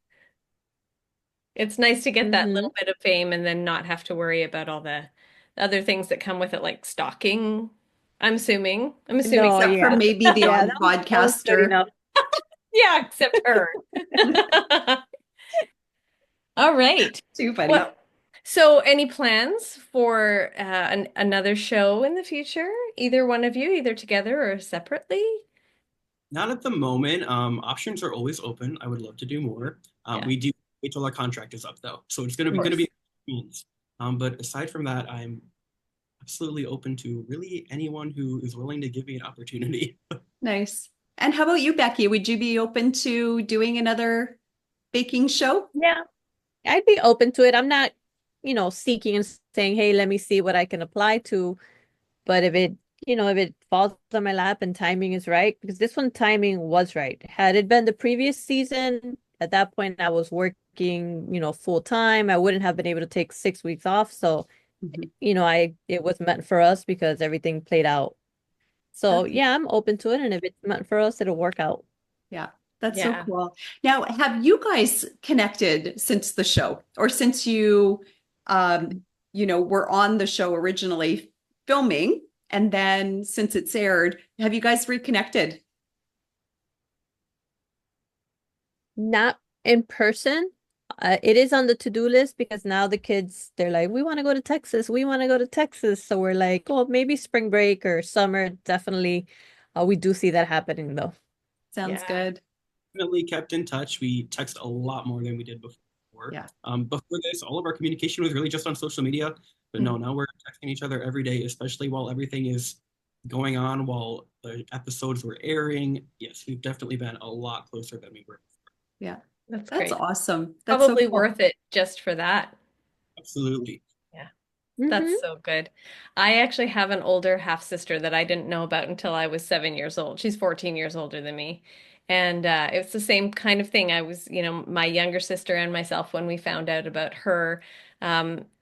It's nice to get that Hmm. little bit of fame and then not have to worry about all the other things that come with it, like stalking. I'm assuming. I'm assuming. No, Except for yeah. maybe the Yeah, odd that was good podcaster. enough. Yeah, except her. All right. Too funny. Well, so any plans for another show in the future? Either one of you, either together or separately? not at the moment. Options are always open. I would love to do more. Yeah, We do wait till our contract is up though, so it's gonna of be course. means. But aside from that, I'm absolutely open to really anyone who is willing to give me an opportunity. Nice. And how about you, Becky? Would you be open to doing another baking show? Yeah, I'd be open to it. I'm not, seeking and saying, "Hey, let me see what I can apply to." But if it falls on my lap and timing is right, because this one timing was right. Had it been the previous season, at that point I was working, full time. I wouldn't have been able to take 6 weeks off. So, Mhm. it was meant for us because everything played out. So Okay. yeah, I'm open to it. And if it's meant for us, it'll work out. Yeah, that's so Yeah. cool. Now, have you guys connected since the show or since um, were on the show originally filming and then since it's aired, have you guys reconnected? Not in person. It is on the to-do list because now the kids, they're like, we want to go to Texas. We want to go to Texas. So we're like, oh, maybe spring break or summer. Definitely. We do see that happening though. Sounds Yeah. good. Definitely kept in touch. We text a lot more than we did before. Yeah. Before this, all of our communication was really just on social media. But no, Mhm. now we're texting each other every day, especially while everything is going on, while the episodes were airing. Yes, we've definitely been a lot closer than we were. Yeah. That's That's great. awesome. That's so Probably cool. worth it just for that. Absolutely. Yeah. Hmm. That's so good. I actually have an older half sister that I didn't know about until I was 7 years old. She's 14 years older than me. And it's the same kind of thing. I was, my younger sister and myself, when we found out about her,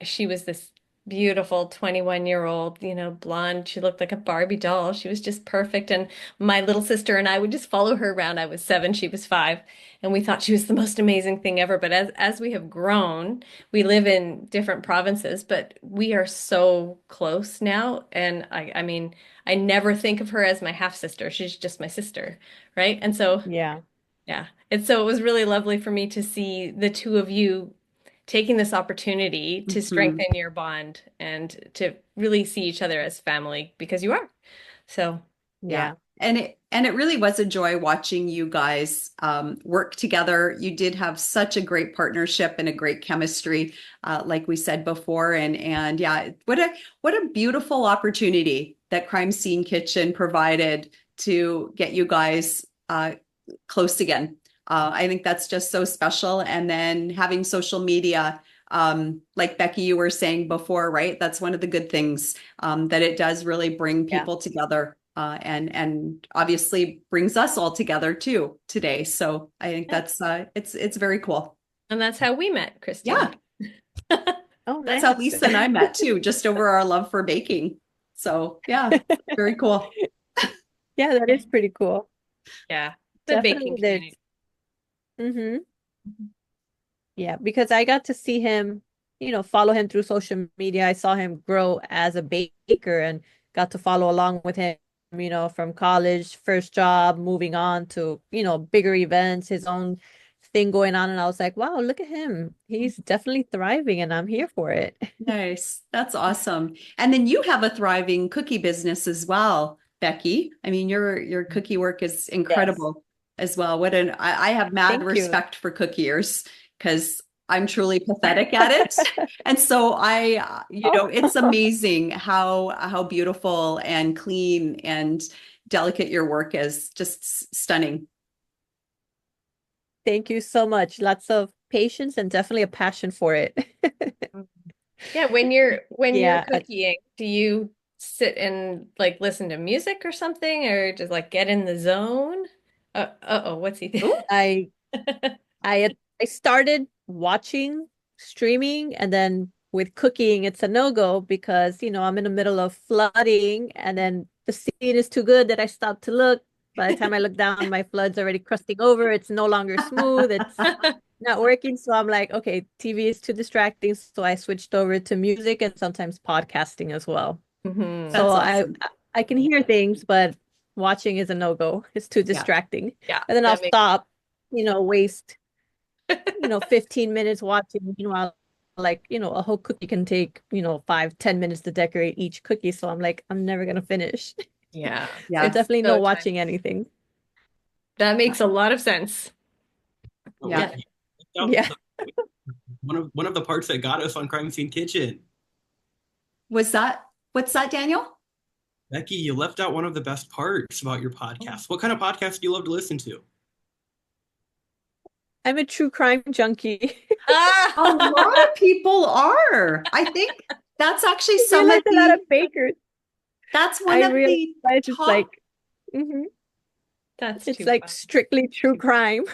she was this beautiful 21-year-old, blonde. She looked like a Barbie doll. She was just perfect. And my little sister and I would just follow her around. I was 7, she was 5, and we thought she was the most amazing thing ever. But as we have grown, we live in different provinces, but we are so close now. And I mean, I never think of her as my half sister. She's just my sister, right? And so Yeah. yeah. And so it was really lovely for me to see the two of you taking this opportunity to Mhm. strengthen your bond and to really see each other as family because you are. So, Yeah. Yeah. And it really was a joy watching you guys work together. You did have such a great partnership and a great chemistry, like we said before. And yeah, what a beautiful opportunity that Crime Scene Kitchen provided to get you guys close again. I think that's just so special. And then having social media, like Becky, you were saying before, right? That's one of the good things that it does really bring Yeah. people together, and obviously brings us all together too today. So I think yeah. that's it's very cool. And that's how we met, Yeah, Christine. Oh, that's how nice. Lisa and I met too, just over our love for baking. So yeah, very cool. Yeah, that is pretty cool. Yeah. The baking Definitely community. hmm Yeah, because I got to see him, follow him through social media. I saw him grow as a baker and got to follow along with him, from college, first job, moving on to, bigger events, his own thing going on. And I was like, wow, look at him. He's definitely thriving and I'm here for it. Nice. That's awesome. And then you have a thriving cookie business as well, Becky. I mean, your cookie work is Yes. incredible as well. I have mad Thank you. respect for cookiers because I'm truly pathetic at it. And so Oh, it's amazing how beautiful and clean and delicate your work is. Just stunning. thank you so much. Lots of patience and definitely a passion for it. Yeah, when you're Yeah. cooking, do you sit and like listen to music or something or just like get in the zone? Uh-oh, what's he Oh, I I started watching streaming and then with cooking it's a no-go because I'm in the middle of flooding and then the scene is too good that I stop to look. By the time I look down, my flood's already crusting over. It's no longer smooth. It's not working. So I'm like, okay, TV is too distracting. So I switched over to music and sometimes podcasting as well. hmm So that's I awesome. I can hear things, but watching is a no-go. It's too Yeah. distracting. Yeah, And then I'll that makes stop, waste 15 minutes watching. Meanwhile, like, a whole cookie can take, 5, 10 minutes to decorate each cookie. So I'm like, I'm never gonna finish. yeah. So Yes. It's definitely no so time. watching anything. That makes a lot of sense. Oh, Yeah. Yeah. Becky, Yeah. one of the parts that got us on Crime Scene Kitchen. What's that, Daniel? Becky, you left out one of the best parts about your podcast. What kind of podcast do you love to listen to? I'm a true crime junkie. A lot of people are. I think that's actually I some realize of a lot the, of bakers. that's one I of realize the it's top. like, mhm. That's It's too like fun. strictly true crime.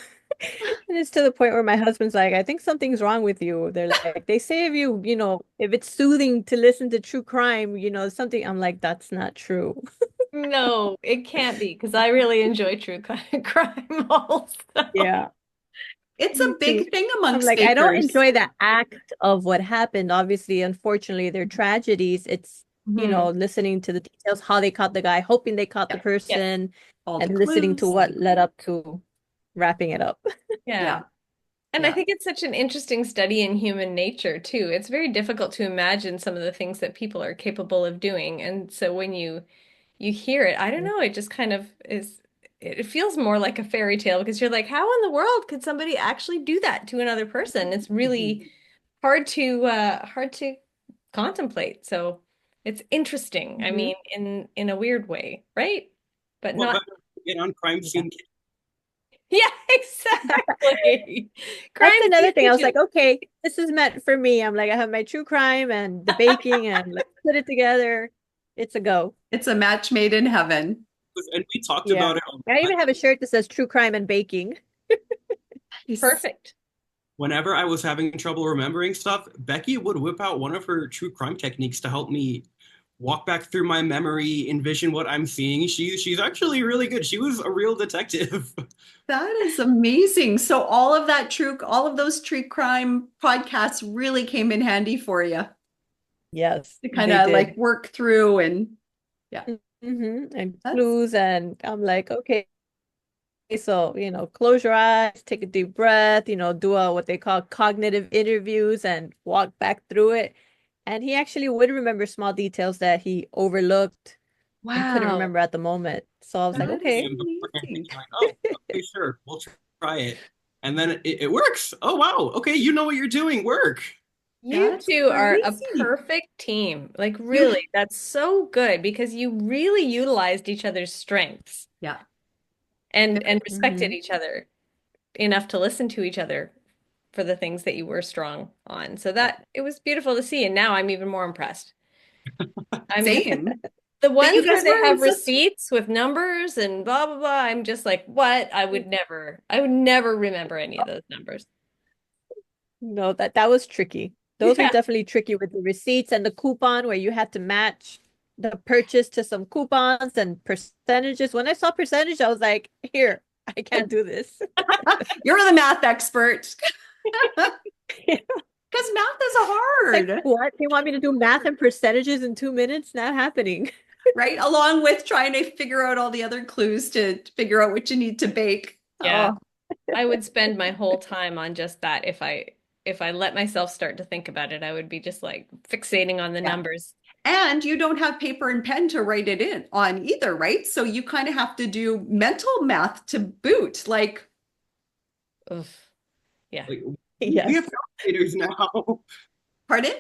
And it's to the point where my husband's like, I think something's wrong with you. They're like, they say if if it's soothing to listen to true crime, something. I'm like, that's not true. No, it can't be because I really enjoy true crime also. Yeah, It's a me too. big thing I'm amongst like, I don't bakers. enjoy the act of what happened. Obviously, unfortunately, they're tragedies. It's, Mhm. listening to the details, how they caught the guy, hoping they caught the Yeah, Yes. person, all the and listening to clues. what led up to wrapping it up. Yeah. Yeah, And I yeah. think it's such an interesting study in human nature too. It's very difficult to imagine some of the things that people are capable of doing. And so when you hear it, I don't know, it just kind of is it feels more like a fairy tale because you're like, how in the world could somebody actually do that to another person? It's Mhm. really hard to contemplate. So it's interesting. I Mhm. mean, in a weird way, right? But What not better to get on Crime Yeah. Scene Kitchen? yeah, exactly. That's Crime another Scene thing. I was Kitchen. like, okay, this is meant for me. I'm like, I have my true crime and the baking, and let's put it together. It's a go. It's a match made in heaven. And we talked Yeah. about it a I lot. even have a shirt that says true crime and baking. Nice. Perfect. whenever I was having trouble remembering stuff, Becky would whip out one of her true crime techniques to help me walk back through my memory, envision what I'm seeing. She's actually really good. She was a real detective. That is amazing. So all of those true crime podcasts really came in handy for you Yes, to kind they of did. like work through and yeah. And That's clues, and I'm like, okay, so, close your eyes, take a deep breath, do what they call cognitive interviews and walk back through it. And he actually would remember small details that he overlooked and couldn't wow. remember at the moment. So I was like, That is okay. And beforehand amazing. thinking like, oh, okay, sure, we'll try it. And then it works. Oh, wow. Okay, you know what you're doing. Work. You That's two are a crazy. perfect team. Like, You, really, that's so good because you really utilized each other's strengths yeah. and respected Mhm. each other enough to listen to each other for the things that you were strong on. So that it was beautiful to see. And now I'm even more impressed. I mean, Same. the But you ones where guys they were in have such receipts with numbers and blah blah blah, I'm just like, what? I would never remember any of those numbers. No, that was tricky. Those were Yeah. definitely tricky with the receipts and the coupon where you had to match the purchase to some coupons and percentages. When I saw percentage, I was like, here, I can't do this. you're the math expert. It's Because math is like, hard, what? They want me to do math and percentages in 2 minutes? Not happening. right? Along with trying to figure out all the other clues to figure out what you need to bake. Yeah. Oh, I would spend my whole time on just that if I let myself start to think about it, I would be just like fixating on the yeah. numbers. And you don't have paper and pen to write it in on either, right? So you kind of have to do mental math to boot. Like, Ugh. Yeah. Like, we have Yes. calculators now. pardon?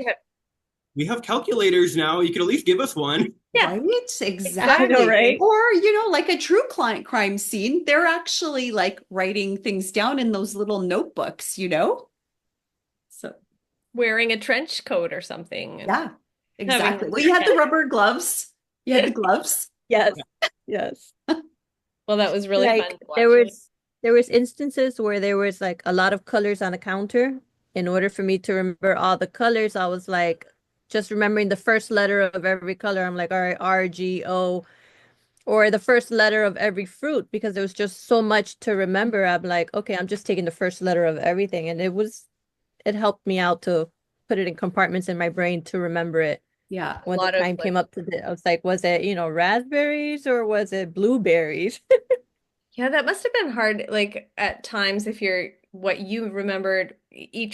We have calculators now. You could at least give us one. Yeah, Right? I know, Exactly. right? Or, like a true client crime scene, they're actually like writing things down in those little notebooks. So, wearing a trench coat or something and yeah, having exactly. Well, you had the rubber gloves. You had the gloves. Yes. Yes. well, that was really fun Like to watch. there was instances where there was like a lot of colors on a counter. In order for me to remember all the colors, I was like just remembering the first letter of every color. I'm like, all right, R, G, O, or the first letter of every fruit because there was just so much to remember. I'm like, okay, I'm just taking the first letter of everything. And it helped me out to put it in compartments in my brain to remember it. Yeah. A When the lot of time like came up to I was like, was it, raspberries or was it blueberries? yeah, that must have been hard, like at times if you're what you remembered,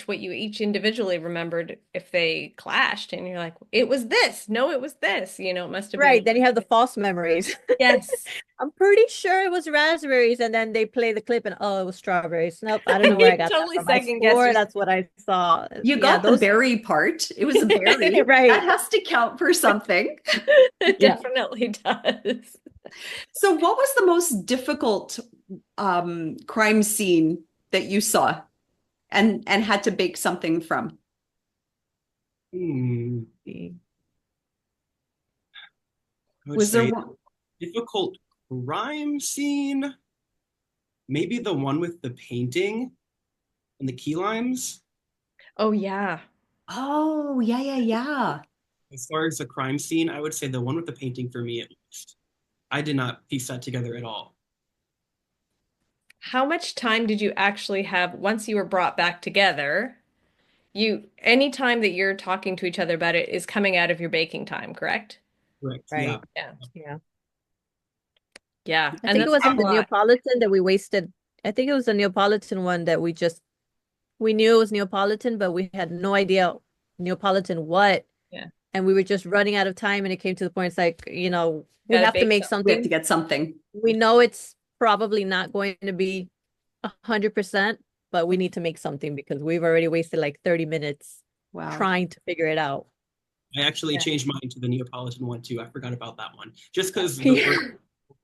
what you each individually remembered, if they clashed and you're like, it was this. No, it was this. It must have been, Right. Then you have the false memories. yes. I'm pretty sure it was raspberries, and then they play the clip, and oh, it was strawberries. Nope, I don't know where I You got that totally from. I second guess swore yourself. that's what I saw. You Yeah, got the those berry part. It was a berry. That right. has to count for something. It Yeah. definitely does. So, what was the most difficult crime scene that you saw and had to bake something from? Hmm. I would Was there say one? difficult crime scene. Maybe the one with the painting and the key limes. Oh yeah. Oh, yeah, yeah, yeah. As far as the crime scene, I would say the one with the painting for me at least. I did not piece that together at all. How much time did you actually have once you were brought back together? Any time that you're talking to each other about it is coming out of your baking time, correct? Correct. Yeah. Right. Yeah. Yeah. Yeah. I And think it that's was not in a the lot. Neapolitan that we wasted. I think it was the Neapolitan one that we knew it was Neapolitan, but we had no idea Neapolitan what. Yeah. And we were just running out of time, and it came to the point it's like, we Gotta have to bake make something. We have to something. get something. We know it's probably not going to be 100%, but we need to make something because we've already wasted like 30 minutes Wow. trying to figure it out. I actually Yeah. changed mine to the Neapolitan one too. I forgot about that one. Just because the Yeah. first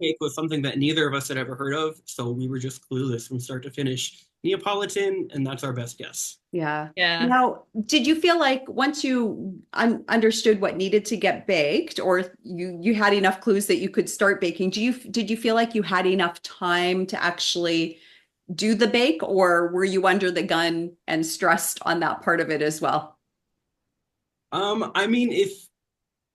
cake was something that neither of us had ever heard of. So we were just clueless from start to finish. Neapolitan, and that's our best guess. Yeah. Yeah. Now, did you feel like once you understood what needed to get baked, or you had enough clues that you could start baking, did you feel like you had enough time to actually do the bake, or were you under the gun and stressed on that part of it as well? I mean, if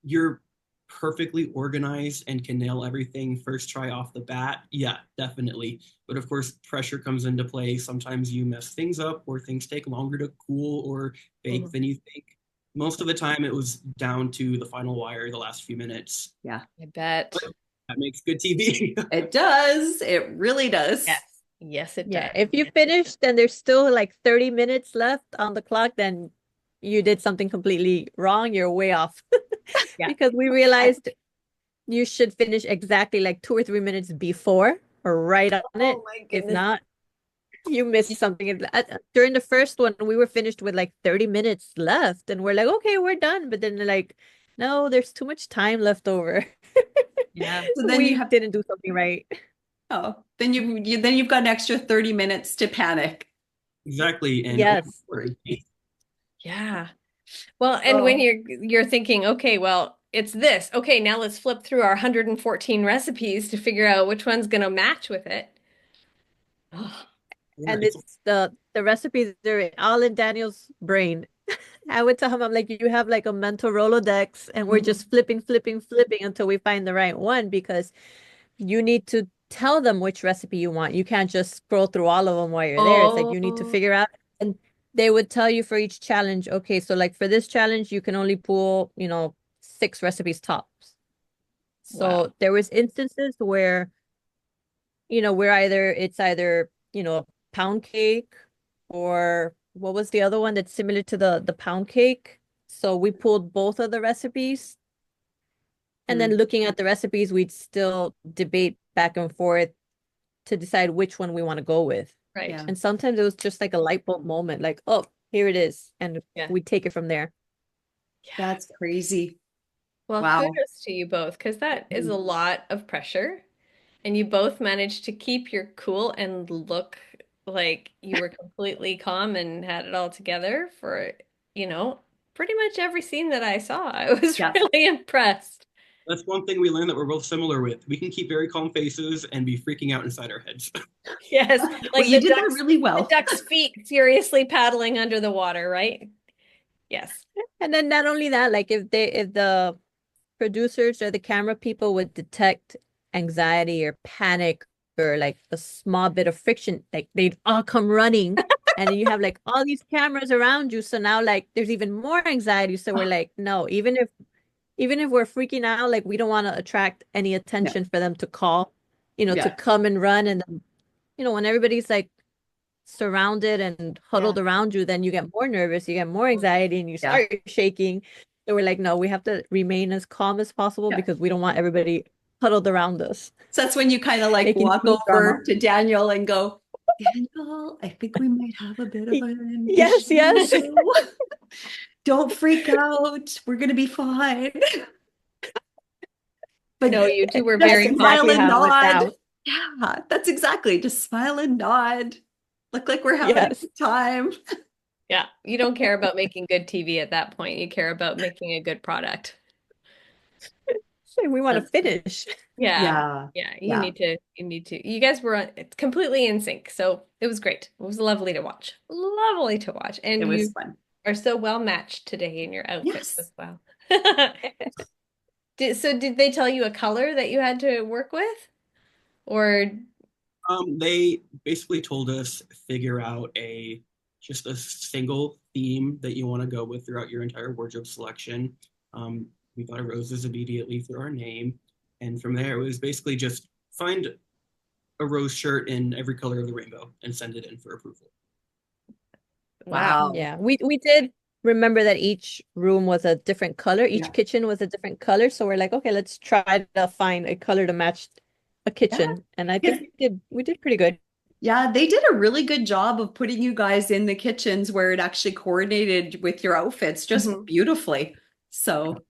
you're perfectly organized and can nail everything first try off the bat, yeah, definitely. But of course, pressure comes into play. Sometimes you mess things up, or things take longer to cool or bake than you think. Most of the time, it was down to the final wire, the last few minutes. Yeah, I bet. But that makes good TV. it does. It really does. Yes. Yes, it Yeah, does. if you finish, then there's still like 30 minutes left on the clock, then you did something completely wrong. You're way off. Yeah. Because we realized you should finish exactly like 2 or 3 minutes before or right on it. Oh my If goodness. not, you missed something. During the first one, we were finished with like 30 minutes left, and we're like, okay, we're done. But then they're like, no, there's too much time left over. Yeah. So then We you have didn't do something right. then you've got an extra 30 minutes to panic. Exactly. And Yes. Yeah. Well, and when you're thinking, okay, well, it's this. Okay, now let's flip through our 114 recipes to figure out which one's going to match with it. Oh, And it's the recipes are all in Daniel's brain. I would tell him, I'm like, you have like a mental Rolodex, and we're just flipping until we find the right one, because you need to tell them which recipe you want. You can't just scroll through all of them while you're there. It's like you need to figure out, and they would tell you for each challenge, okay, so like for this challenge, you can only pull, 6 recipes tops. So wow. there was instances where, it's either, pound cake, or what was the other one that's similar to the pound cake? So we pulled both of the recipes, and then looking at the recipes, we'd still debate back and forth to decide which one we want to go with. Right. Yeah. And sometimes it was just like a light bulb moment, like, oh, here it is, and Yeah. we take it from there. That's crazy. Well, Wow. kudos to you both, because that is a lot of pressure. And you both managed to keep your cool and look like you were completely calm and had it all together for, pretty much every scene that I saw. I was Yeah. really impressed. That's one thing we learned that we're both similar with. We can keep very calm faces and be freaking out inside our heads. Yes, Well, like you the did that duck's, really the well. duck's feet furiously paddling under the water, right? Yes. And then not only that, like if the producers or the camera people would detect anxiety or panic or like a small bit of friction, like they'd all come running. And then you have like all these cameras around you. So now like there's even more anxiety. So we're like, no, even if we're freaking out, like we don't want to attract any attention for them to call, to Yeah. come and run. And then, when everybody's like surrounded and huddled around you, then you get more nervous, you get more anxiety, and you start shaking. So we're like, no, we have to remain as calm as possible because we don't want everybody huddled around us. So that's when you kind of like Making walk TV over drama. to Daniel and go, Daniel, I think we might have a bit of an Yes, yes. issue. Don't freak out. We're gonna be fine. But No, you two were just very smile exactly and how it went nod. down. Yeah, that's exactly. Just smile and nod. Look like we're having a good time. Yeah, you don't care about making good TV at that point. You care about making a good product. We want to finish. Yeah. You need to. You guys were completely in sync, so it was great. It was lovely to watch. Lovely to watch, and It was you fun. are so well matched today in your outfits as well. Did they tell you a color that you had to work with, or? They basically told us figure out just a single theme that you want to go with throughout your entire wardrobe selection. We thought of roses immediately for our name, and from there it was basically just find a rose shirt in every color of the rainbow and send it in for approval. Wow. Yeah, we did remember that each room was a different color. Each kitchen was a different color. So we're like, okay, let's try to find a color to match a kitchen. And I think we did pretty good. Yeah, they did a really good job of putting you guys in the kitchens where it actually coordinated with your outfits just beautifully. So,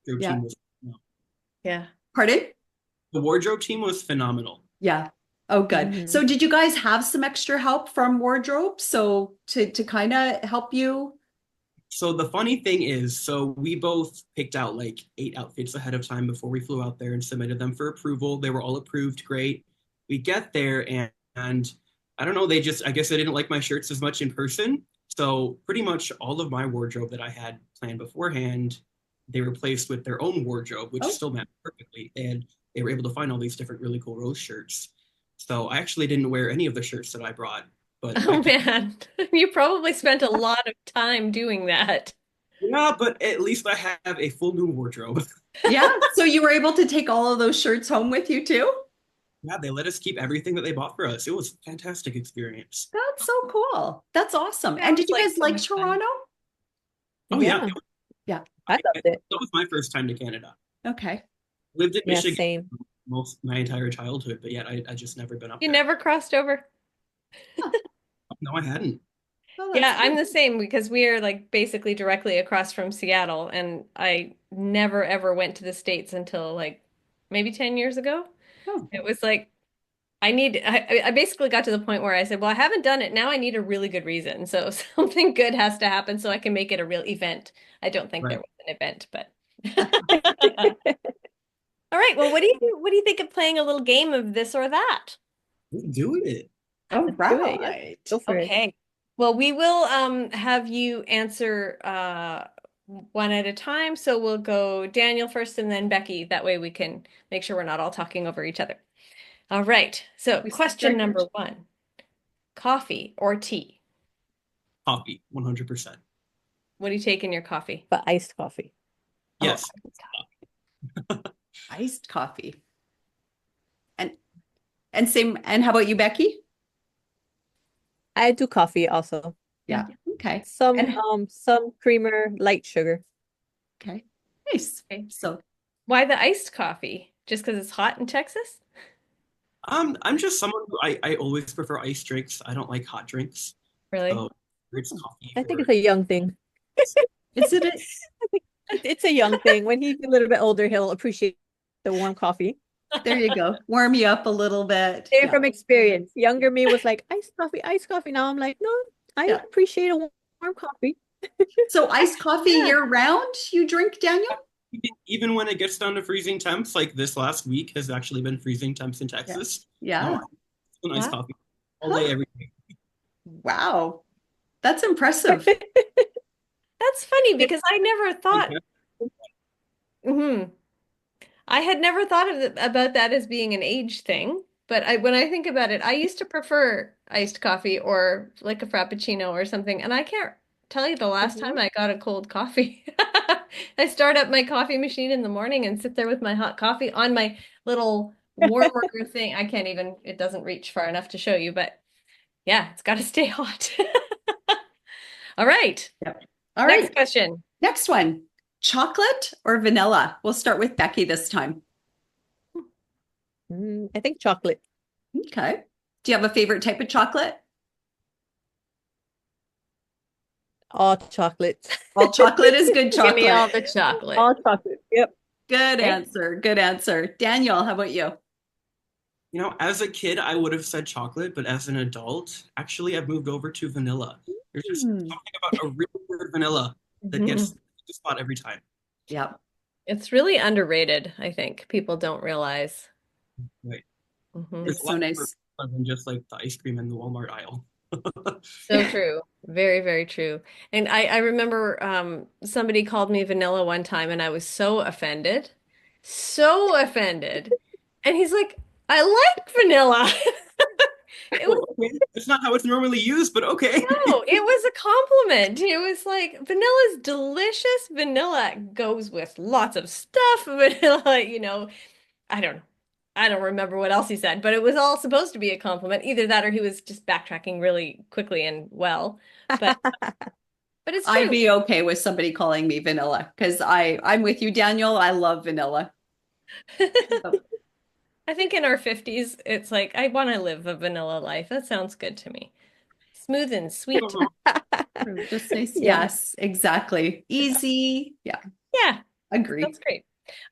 Yeah. Yeah. Pardon? The wardrobe team was phenomenal. Yeah. Oh, good. So did you guys have some extra help from wardrobe? So to kind of help you? So the funny thing is, so we both picked out like 8 outfits ahead of time before we flew out there and submitted them for approval. They were all approved, great. We get there and I don't know, I guess they didn't like my shirts as much in person. So pretty much all of my wardrobe that I had planned beforehand, they replaced with their own wardrobe, which Oh, still matched perfectly. And they were able to find all these different really cool rose shirts. So I actually didn't wear any of the shirts that I brought, but Oh man, you probably spent a lot of time doing that. yeah, but at least I have a full new wardrobe. yeah. So you were able to take all of those shirts home with you too? Yeah, they let us keep everything that they bought for us. It was a fantastic experience. That's so cool. That's awesome. And did Sounds you like guys so like much fun. Toronto? Oh yeah, Yeah, Yeah. I loved it. that was my first time to Canada. Okay. Lived in Yeah, Michigan same. most my entire childhood, but yet I just never been up You there. never crossed over? Huh. No, I hadn't. Well, that's Yeah, I'm good. the same because we are like basically directly across from Seattle, and I never ever went to the States until like maybe 10 years ago. Oh, It was like I basically got to the point where I said, well, I haven't done it. Now I need a really good reason. So something good has to happen so I can make it a real event. I don't think there Right. was an event, but all right. Well, what do you think of playing a little game of this or that? We're doing it. all Let's do it. Yeah, right. go for it. Okay. Well, we will have you answer one at a time. So we'll go Daniel first and then Becky. That way we can make sure we're not all talking over each other. All right. So We question start- number one, coffee or tea? Coffee, 100%. What do you take in your coffee? But iced coffee. Yes. Iced coffee. And same, and how about you, Becky? I do coffee also. Yeah. Okay. Some And some creamer, light sugar. okay. Nice. Okay. So Why the iced coffee? Just because it's hot in Texas? I'm just someone who I always prefer iced drinks. I don't like hot drinks. Really? So it's coffee I think or it's a young thing. is it It's a young thing. When he's a little bit older, he'll appreciate the warm coffee. there you go. Warm you up a little bit. Say Yeah. from experience. Younger me was like, iced coffee, iced coffee. Now I'm like, no, I Yeah. appreciate a warm coffee. So iced coffee Yeah. year round you drink, Daniel? even when it gets down to freezing temps, like this last week has actually been freezing temps in Texas. Yeah. No, it's a nice Wow. coffee all day, every day. Wow. That's impressive. That's funny because I never thought. Mhm. I had never thought about that as being an age thing, but when I think about it, I used to prefer iced coffee or like a frappuccino or something, and I can't tell you the last time I got a cold coffee. I start up my coffee machine in the morning and sit there with my hot coffee on my little warmer thing. I can't even, it doesn't reach far enough to show you, but yeah, it's got to stay hot. All right. Yep. All Next right. question. Next one. Chocolate or vanilla? We'll start with Becky this time. I think chocolate. Okay. Do you have a favorite type of chocolate? All chocolate. All chocolate is good Give me all chocolate. the chocolate. All chocolate. Yep. Good Okay. answer. Good answer. Daniel, how about you? You know, as a kid, I would have said chocolate, but as an adult, actually, I've moved over to vanilla. There's just Hmm. something about a really good vanilla that gets the spot every time. Yeah. It's really underrated, I think. People don't realize. Right. Mhm. There's It's a so lot nice. more than just like the ice cream in the Walmart aisle. So true. Very, very true. And I remember somebody called me vanilla one time and I was so offended. So offended. And he's like, I like vanilla. It was Well, okay. It's not how it's normally used, but okay. no, it was a compliment. It was like vanilla's delicious. Vanilla goes with lots of stuff. Vanilla, I don't remember what else he said, but it was all supposed to be a compliment. Either that or he was just backtracking really quickly and well. But it's I'd true. be okay with somebody calling me vanilla because I'm with you, Daniel. I love vanilla. I think in our 50s, it's like I want to live a vanilla life. That sounds good to me. Smooth and sweet. Just nice. Yeah. Yes, exactly. Easy. Yeah, Yeah, agree. that's great.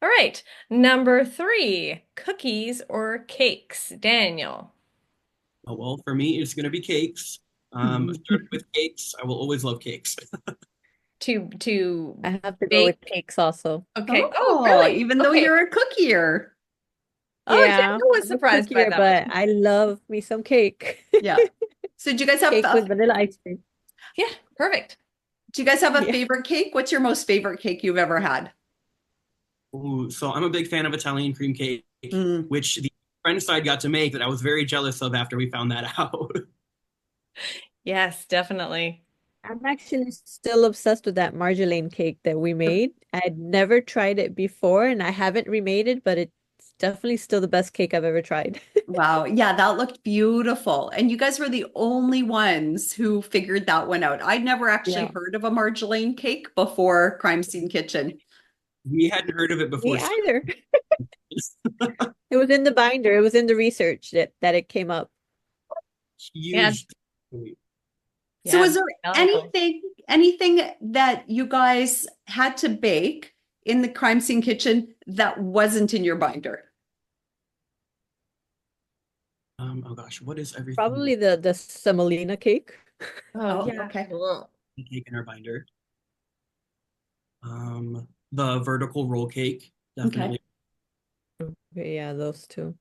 All right. Number 3, cookies or cakes? Daniel. Oh, well, for me, it's going to be cakes. Starting with cakes, I will always love cakes. To I have to go bake. with cakes also. Okay. Oh, Oh, really? even though Okay. you're a cookier. Oh, Yeah, Daniel was I'm a surprised by cookier, that. but I love me some cake. Yeah. So do you guys have Cake with vanilla ice cream. Yeah, perfect. do you guys have a Yeah. favorite cake? What's your most favorite cake you've ever had? Ooh, so I'm a big fan of Italian cream cake, Mm. which the friend side got to make that I was very jealous of after we found that out. Yes, definitely. I'm actually still obsessed with that marjolaine cake that we made. I'd never tried it before and I haven't remade it, but it's definitely still the best cake I've ever tried. Wow. Yeah, that looked beautiful. And you guys were the only ones who figured that one out. I'd never actually Yeah. heard of a marjolaine cake before Crime Scene Kitchen. We hadn't heard of it before. Me either. It was in the binder. It was in the research that it came up. Yeah. Huge. So Yeah, is there valuable. anything that you guys had to bake in the Crime Scene Kitchen that wasn't in your binder? Oh gosh, what is everything Probably the semolina cake. Oh, Oh, yeah. okay. Ugh. cake in our binder? The vertical roll cake, definitely. Okay, yeah, those two.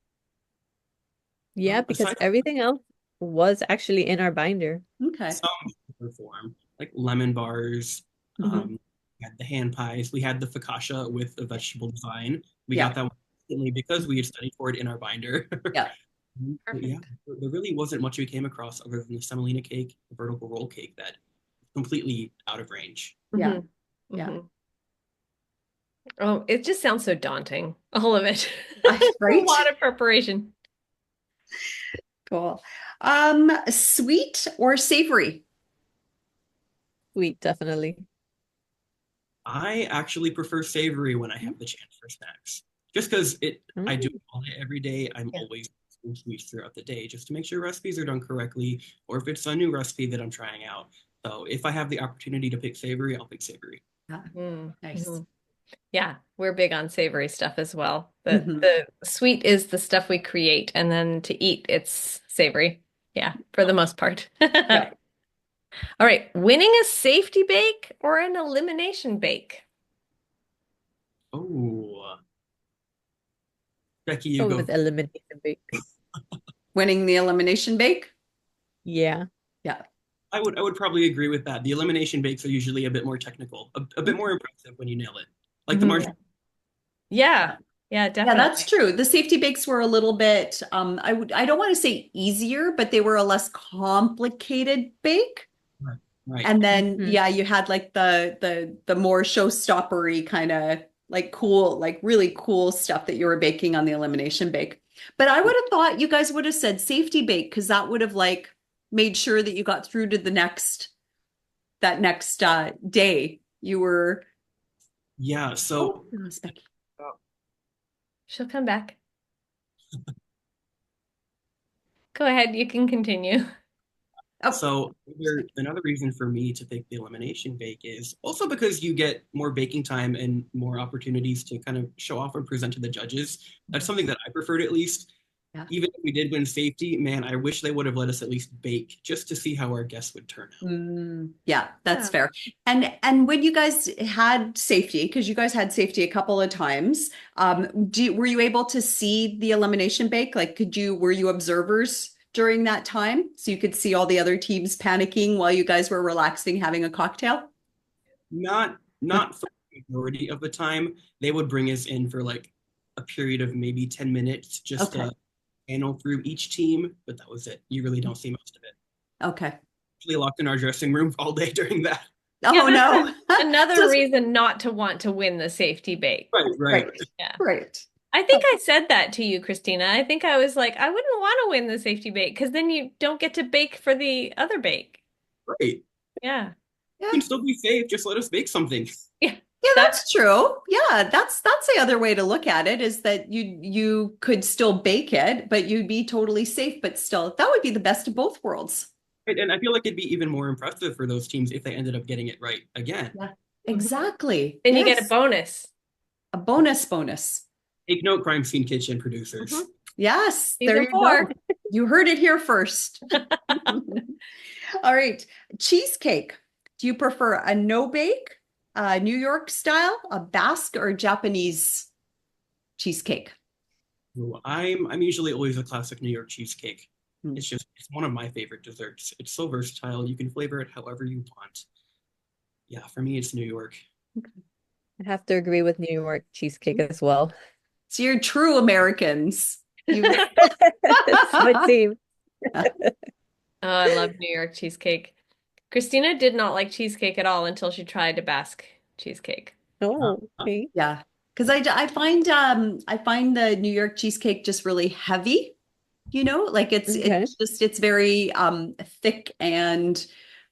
Yeah, because Aside everything else was actually in our binder. Okay. some form, like lemon bars. Mhm. We had the hand pies. We had the focaccia with a vegetable design. We Yeah. got that one instantly because we had studied for it in our binder. Yeah. But yeah, there really wasn't much we came across other than the semolina cake, the vertical roll cake that completely out of range. Yeah. Mhm. Yeah. Mhm. Oh, it just sounds so daunting. All of it. Right? A lot of preparation. Cool. Sweet or savory? Sweet, definitely. I actually prefer savory when I have the chance for snacks. Just because I do Mm. all it every day. I'm Yeah. always doing sweets throughout the day just to make sure recipes are done correctly, or if it's a new recipe that I'm trying out. So if I have the opportunity to pick savory, I'll pick savory. Yeah. Mm, Nice. mhm. Yeah, we're big on savory stuff as well. Mhm. The sweet is the stuff we create, and then to eat, it's savory. Yeah, for the most part. Yeah. All right, winning a safety bake or an elimination bake? Oh, Becky, you Go go. with elimination bake. Winning the elimination bake? Yeah. Yeah. I would probably agree with that. The elimination bakes are usually a bit more technical, a bit more impressive when you nail it. Like the Mhm. marshmallow. Yeah, yeah, Yeah, definitely. that's true. The safety bakes were a little bit, I don't want to say easier, but they were a less complicated bake. Right. Right. And then, Mhm. yeah, you had like the more showstoppery kind of like cool, like really cool stuff that you were baking on the elimination bake. But I would have thought you guys would have said safety bake because that would have like made sure that you got through to the next day. You were Yeah. So that was Becky. She'll come back. Go ahead, you can continue. Oh, So another reason for me to pick the elimination bake is also because you get more baking time and more opportunities to kind of show off and present to the judges. That's something that I preferred at least. yeah. Even if we did win safety, man, I wish they would have let us at least bake just to see how our guests would turn out. Yeah, that's Yeah. fair. And when you guys had safety, because you guys had safety a couple of times, were you able to see the elimination bake? Like, were you observers during that time so you could see all the other teams panicking while you guys were relaxing, having a cocktail? Not for the majority of the time. They would bring us in for like a period of maybe 10 minutes just Okay. to panel through each team, but that was it. You really don't see most of it. Okay. Actually locked in our dressing room all day during that. Oh Yeah, no. Another Just- reason not to want to win the safety bake. Right. Yeah. Right. I think I said that to you, Christina. I think I was like, I wouldn't want to win the safety bake because then you don't get to bake for the other bake. Right. Yeah. You can still be safe, just let us bake something. Yeah. Yeah, that's true. Yeah, that's the other way to look at it is that you could still bake it, but you'd be totally safe, but still that would be the best of both worlds. Right, and I feel like it'd be even more impressive for those teams if they ended up getting it right again. Yeah, exactly. Then you get a Yes. bonus. A bonus. Take note, Crime Scene Kitchen producers. Mhm. Yes, there Season you 4. go. You heard it here first. All right. Cheesecake. Do you prefer a no bake, New York style, a Basque, or Japanese cheesecake? Ooh, I'm usually always a classic New York cheesecake. It's one of my favorite desserts. It's so versatile. You can flavor it however you want. Yeah, for me, it's New York. I have to agree with New York cheesecake as well. So you're true Americans. You It's my team. Oh, I love New York cheesecake. Christina did not like cheesecake at all until she tried a Basque cheesecake. Oh, okay. Yeah, because I find the New York cheesecake just really heavy, like Okay. it's very thick and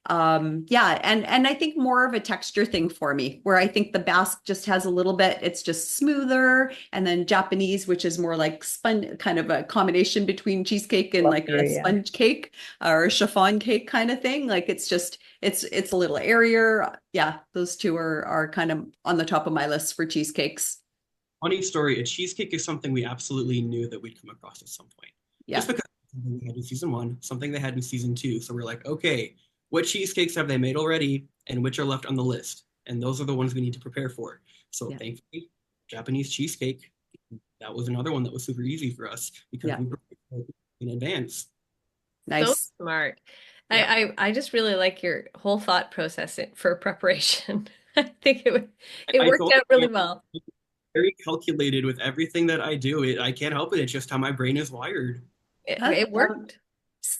yeah, and I think more of a texture thing for me, where I think the Basque just has a little bit, it's just smoother, and then Japanese, which is more like sponge, kind of a combination between cheesecake and like a Fluffy, yeah. sponge cake or a chiffon cake kind of thing. Like it's a little airier. Yeah, those two are kind of on the top of my list for cheesecakes. Funny story, a cheesecake is something we absolutely knew that we'd come across at some point. Yeah. Just because something we had in season 1, something they had in season 2. So we're like, okay, what cheesecakes have they made already and which are left on the list? And those are the ones we need to prepare for. So Yeah. thankfully, Japanese cheesecake, that was another one that was super easy for us because Yeah. we prepared in advance. So Nice. smart. Yeah. I just really like your whole thought process for preparation. I think it I worked told out really you, well. I'm very calculated with everything that I do. I can't help it. It's just how my brain is wired. It worked. Yeah,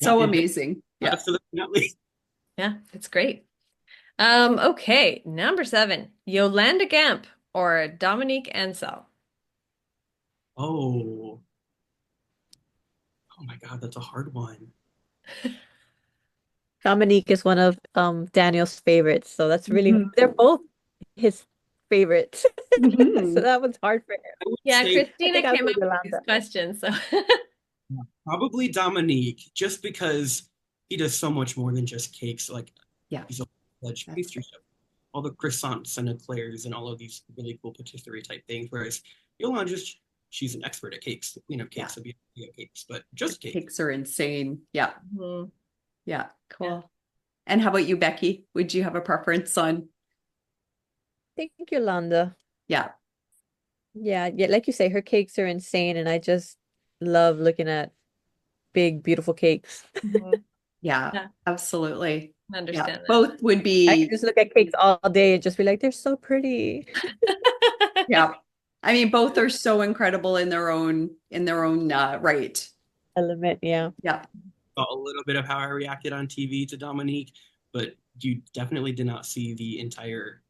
So it did. amazing. Yeah. Absolutely. Yeah, it's great. Okay, number 7, Yolanda Gamp or Dominique Ansel. Oh, oh my God, that's a hard one. Dominique is one of Daniel's favorites, so that's really Mhm. they're both his favorites. So Mhm. that one's hard for him. I would Yeah, say I Christina think I'll came go up with these Yolanda. questions, so probably Dominique, just because he does so much more than just cakes. Like Yeah. he's a fledged That's pastry right. chef. All the croissants and eclairs and all of these really cool patisserie type things. Whereas Yolanda just she's an expert at cakes. Yeah. Cakes would be cakes, but just cake. Cakes are insane. Yeah. Mhm. Yeah. Yeah. Cool. And how about you, Becky? Would you have a preference on? I think Yolanda. Yeah. Yeah, yeah, like you say, her cakes are insane, and I just love looking at big, beautiful cakes. Mhm. Yeah. Yeah, Absolutely. I Yeah. understand Both would I could be, just look at cakes all day and just be like, they're so pretty. that. yeah. I mean, both are so incredible in their own right. Element, yeah. Yeah. Saw a little bit of how I reacted on TV to Dominique, but you definitely did not see the entire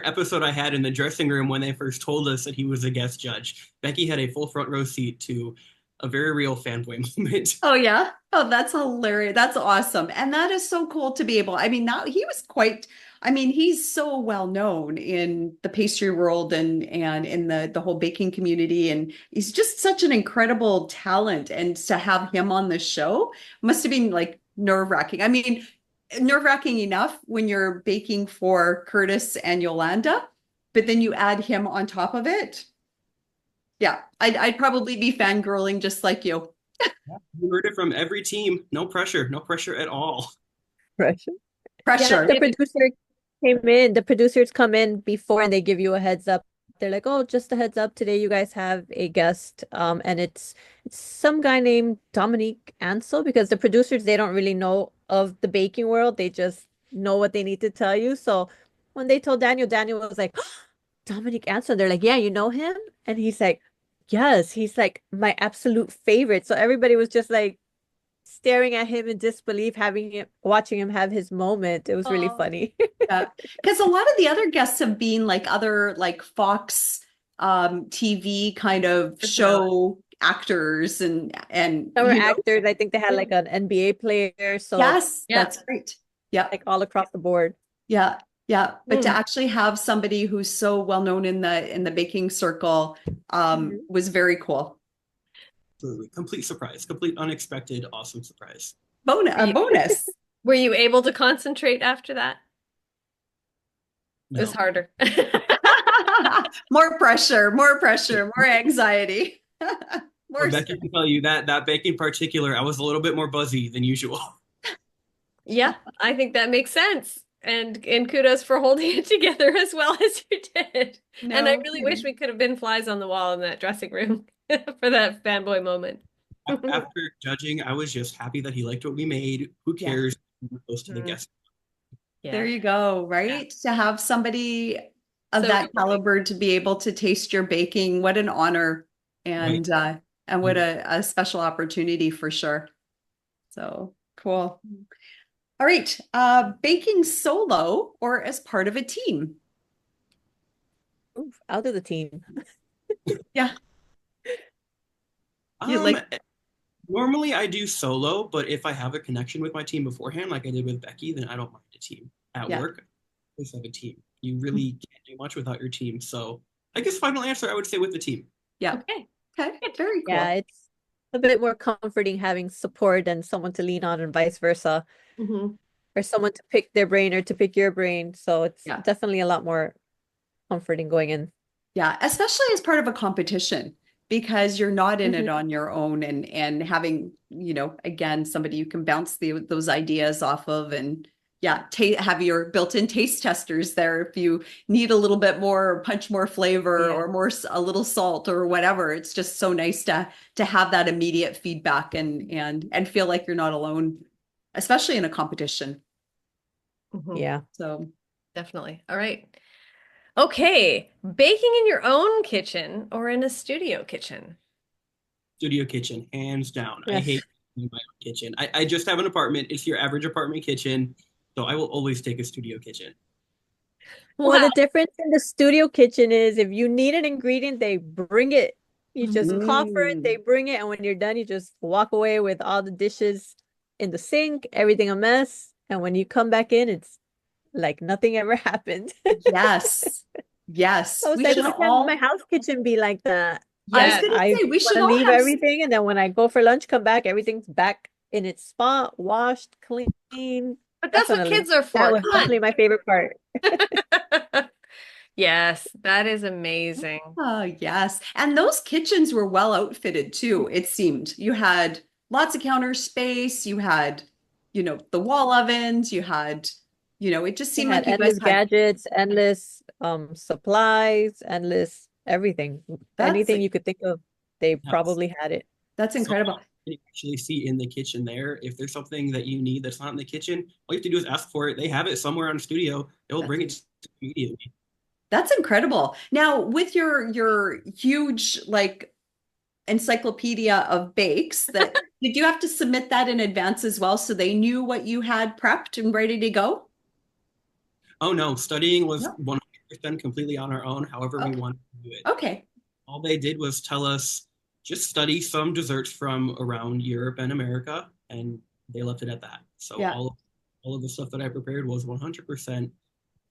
episode I had in the dressing room when they first told us that he was a guest judge. Becky had a full front row seat to a very real fanboy moment. Oh yeah. Oh, that's hilarious. That's awesome. And that is so cool to be able. I mean, now he was quite, I mean, he's so well known in the pastry world and in the whole baking community. And he's just such an incredible talent. And to have him on the show must have been like nerve-wracking. I mean, nerve-wracking enough when you're baking for Curtis and Yolanda, but then you add him on top of it. Yeah, I'd probably be fangirling just like you. You heard it from every team. No pressure, no pressure at all. Right. Yeah, Pressure. the producer came in. The producers come in before and they give you a heads up. They're like, "Oh, just a heads up. Today you guys have a guest. And it's some guy named Dominique Ansel because the producers they don't really know of the baking world. They just know what they need to tell you. So when they told Daniel, Daniel was like, Dominique Ansel. They're like, "Yeah, you know him?" And he's like, "Yes, he's like my absolute favorite." So everybody was just like staring at him in disbelief, watching him have his moment. It was really Oh, funny. yeah. Because a lot of the other guests have been like other like Fox TV kind of Personality. show actors and Some were actors. I think they had like an NBA player, so yes, Yeah. that's right. Yeah. like all across the board. Yeah. Yeah. But to Mm. actually have somebody who's so well known in the baking circle Mhm. was very cool. Absolutely. Complete surprise, complete unexpected, awesome surprise. A bonus. Were you able to concentrate after that? It was No. harder. More pressure, more anxiety. More Rebecca can tell you that baking particular, I was a little bit more buzzy than usual. Yeah, I think that makes sense. And kudos for holding it together as well as you did. And I no really wish kidding. we could have been flies on the wall in that dressing room for that fanboy moment. After judging, I was just happy that he liked what we made. Who Yeah. cares? We're close to the Mhm. guest. There Yeah. you go, right? To have somebody of So that rewarding. caliber to be able to taste your baking, what an honor Right. and what a special opportunity for sure. So cool. All right. Baking solo or as part of a team? Oof, out of the team. Yeah. You Um, like, Normally I do solo, but if I have a connection with my team beforehand, like I did with Becky, then I don't mind a team. At yeah. work, I always have a team. You really can't do much without your team. So I guess final answer, I would say with the team. Yeah. Okay. Okay. Good. Very Yeah, cool. it's a bit more comforting having support and someone to lean on and vice versa, Mhm. or someone to pick their brain or to pick your brain. So it's Yeah. definitely a lot more comforting going in. Yeah, especially as part of a competition because you're not in it Mhm. on your own and having, again, somebody you can bounce those ideas off of and yeah, have your built-in taste testers there if you need a little bit more or punch more flavor Yeah. or a little salt or whatever. It's just so nice to have that immediate feedback and feel like you're not alone, especially in a competition. Mhm. Yeah. So Definitely. All right. Okay. Baking in your own kitchen or in a studio kitchen? Studio kitchen, hands down. I Yes. hate my own kitchen. I just have an apartment. It's your average apartment kitchen. So I will always take a studio kitchen. Well, Wow. the difference in the studio kitchen is if you need an ingredient, they bring it. You just call for it, they mm, bring it, and when you're done, you just walk away with all the dishes in the sink, everything a mess. And when you come back in, it's like nothing ever happened. yes. Yes. I was We like, should why can't my all house kitchen be like that? I was Yes. gonna I say we want should to all leave have everything, and then when I go for lunch, come back, everything's back in its spot, washed, clean. But that's what Definitely. kids are That for. was Come definitely my favorite part. on. Yes, that is amazing. oh yes. And those kitchens were well outfitted too, it seemed. You had lots of counter space, you had, the wall ovens, you had, it just They seemed had like you guys endless had gadgets, endless supplies, endless everything. that's Anything you could think of, they Yes. probably had it. that's So incredible. you actually see in the kitchen there. If there's something that you need that's not in the kitchen, all you have to do is ask for it. They have it somewhere on studio. They'll That's bring it to you immediately. that's incredible. Now, with your huge like encyclopedia of bakes that did you have to submit that in advance as well so they knew what you had prepped and ready to go? Oh no, studying was No. 100% completely on our own, however we Okay. wanted to do it. Okay. All they did was tell us just study some desserts from around Europe and America, and they left it at that. So Yeah. all of the stuff that I prepared was 100%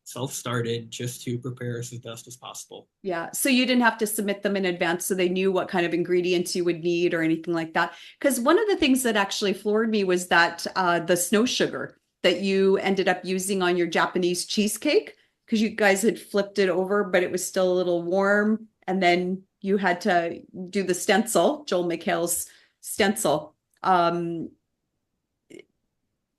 self-started just to prepare us as best as possible. Yeah. So you didn't have to submit them in advance so they knew what kind of ingredients you would need or anything like that. Because one of the things that actually floored me was that the snow sugar that you ended up using on your Japanese cheesecake, because you guys had flipped it over, but it was still a little warm. And then you had to do the stencil, Joel McHale's stencil.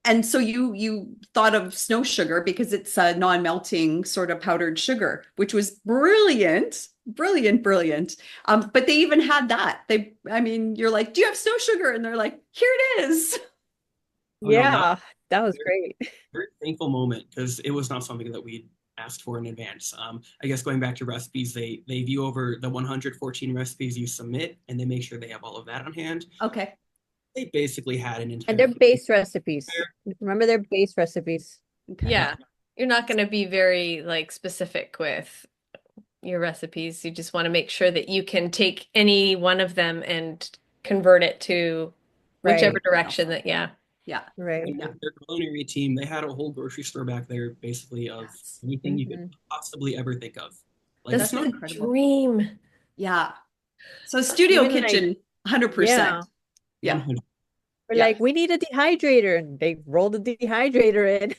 And so you thought of snow sugar because it's a non-melting sort of powdered sugar, which was brilliant, brilliant, brilliant. But they even had that. I mean, you're like, do you have snow sugar? And they're like, here it is. Oh no, that Yeah, that was was a great. very thankful moment because it was not something that we asked for in advance. I guess going back to recipes, they view over the 114 recipes you submit and they make sure they have all of that on hand. Okay. They basically had an And entire they're base recipes. Remember their base recipes. Okay. Yeah. You're not going to be very like specific with your recipes. You just want to make sure that you can take any one of them and convert it to whichever Right, direction that, yeah. Yeah. right. And Yeah. with their culinary team, they had a whole grocery store back there, basically of Yes. anything you could Hmm. possibly ever think of. Like This That's is snow. a incredible. dream. Yeah. So studio Even like, kitchen, 100%. yeah, Yeah. 100. we're Yeah. like, we need a dehydrator, and they roll the dehydrator in.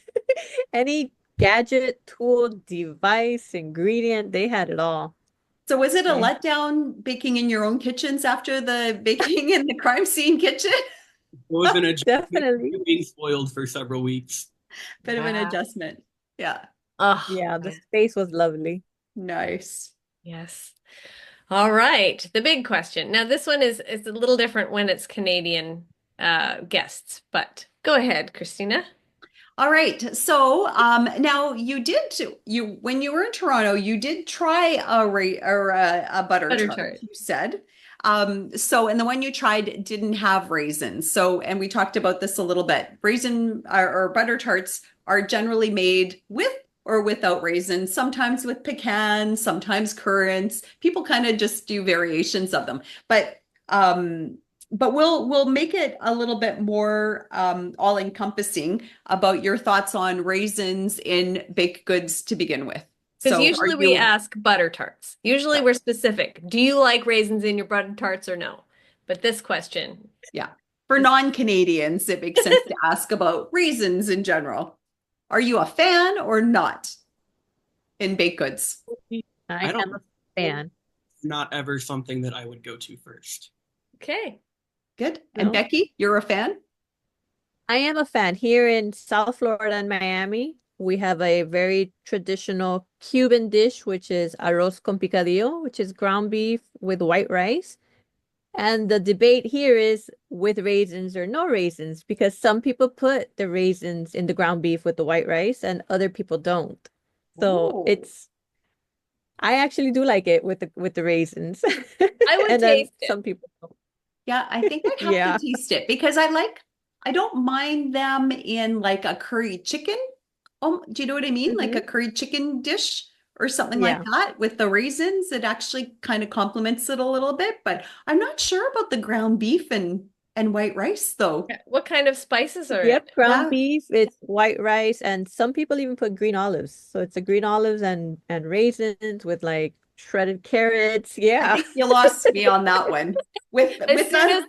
Any gadget, tool, device, ingredient, they had it all. So was it a Okay. letdown baking in your own kitchens after the baking in the crime scene kitchen? It was an adjustment Definitely. to being spoiled for several weeks. Bit of an Yeah. adjustment. Yeah. Oh, Yeah, the space was lovely. Nice. yes. All right, the big question. Now, this one is a little different when it's Canadian guests, but go ahead, Christina. All right. So now you when you were in Toronto, you did try a butter Butter tart, tart. you said. So and the one you tried didn't have raisins. So and we talked about this a little bit. Raisin or butter tarts are generally made with or without raisins, sometimes with pecans, sometimes currants. People kind of just do variations of them. But we'll make it a little bit more all encompassing about your thoughts on raisins in baked goods to begin with. Because So are usually we you, ask butter tarts. Usually yeah, we're specific. Do you like raisins in your butter tarts or no? But this question yeah. For is non-Canadians, it makes sense to ask about raisins in general. Are you a fan or not in baked goods? I I am don't, a fan. not ever something that I would go to first. okay. Good. And No, Becky, you're a fan? I am a fan. Here in South Florida and Miami, we have a very traditional Cuban dish, which is arroz con picadillo, which is ground beef with white rice. And the debate here is with raisins or no raisins, because some people put the raisins in the ground beef with the white rice and other people don't. So Oh, I actually do like it with the raisins. I would And then taste it. some people don't. yeah, I think I'd have to Yeah. taste it because I don't mind them in like a curry chicken. Oh, do you know what I mean? Like Hmm. a curry chicken dish or something like Yeah. that with the raisins. It actually kind of complements it a little bit, but I'm not sure about the ground beef and white rice though. What kind of spices are Yep, it? ground Yeah, beef, it's white rice, and some people even put green olives. So it's a green olives and raisins with like shredded carrots. I Yeah. think you lost me on that one. With As with soon the as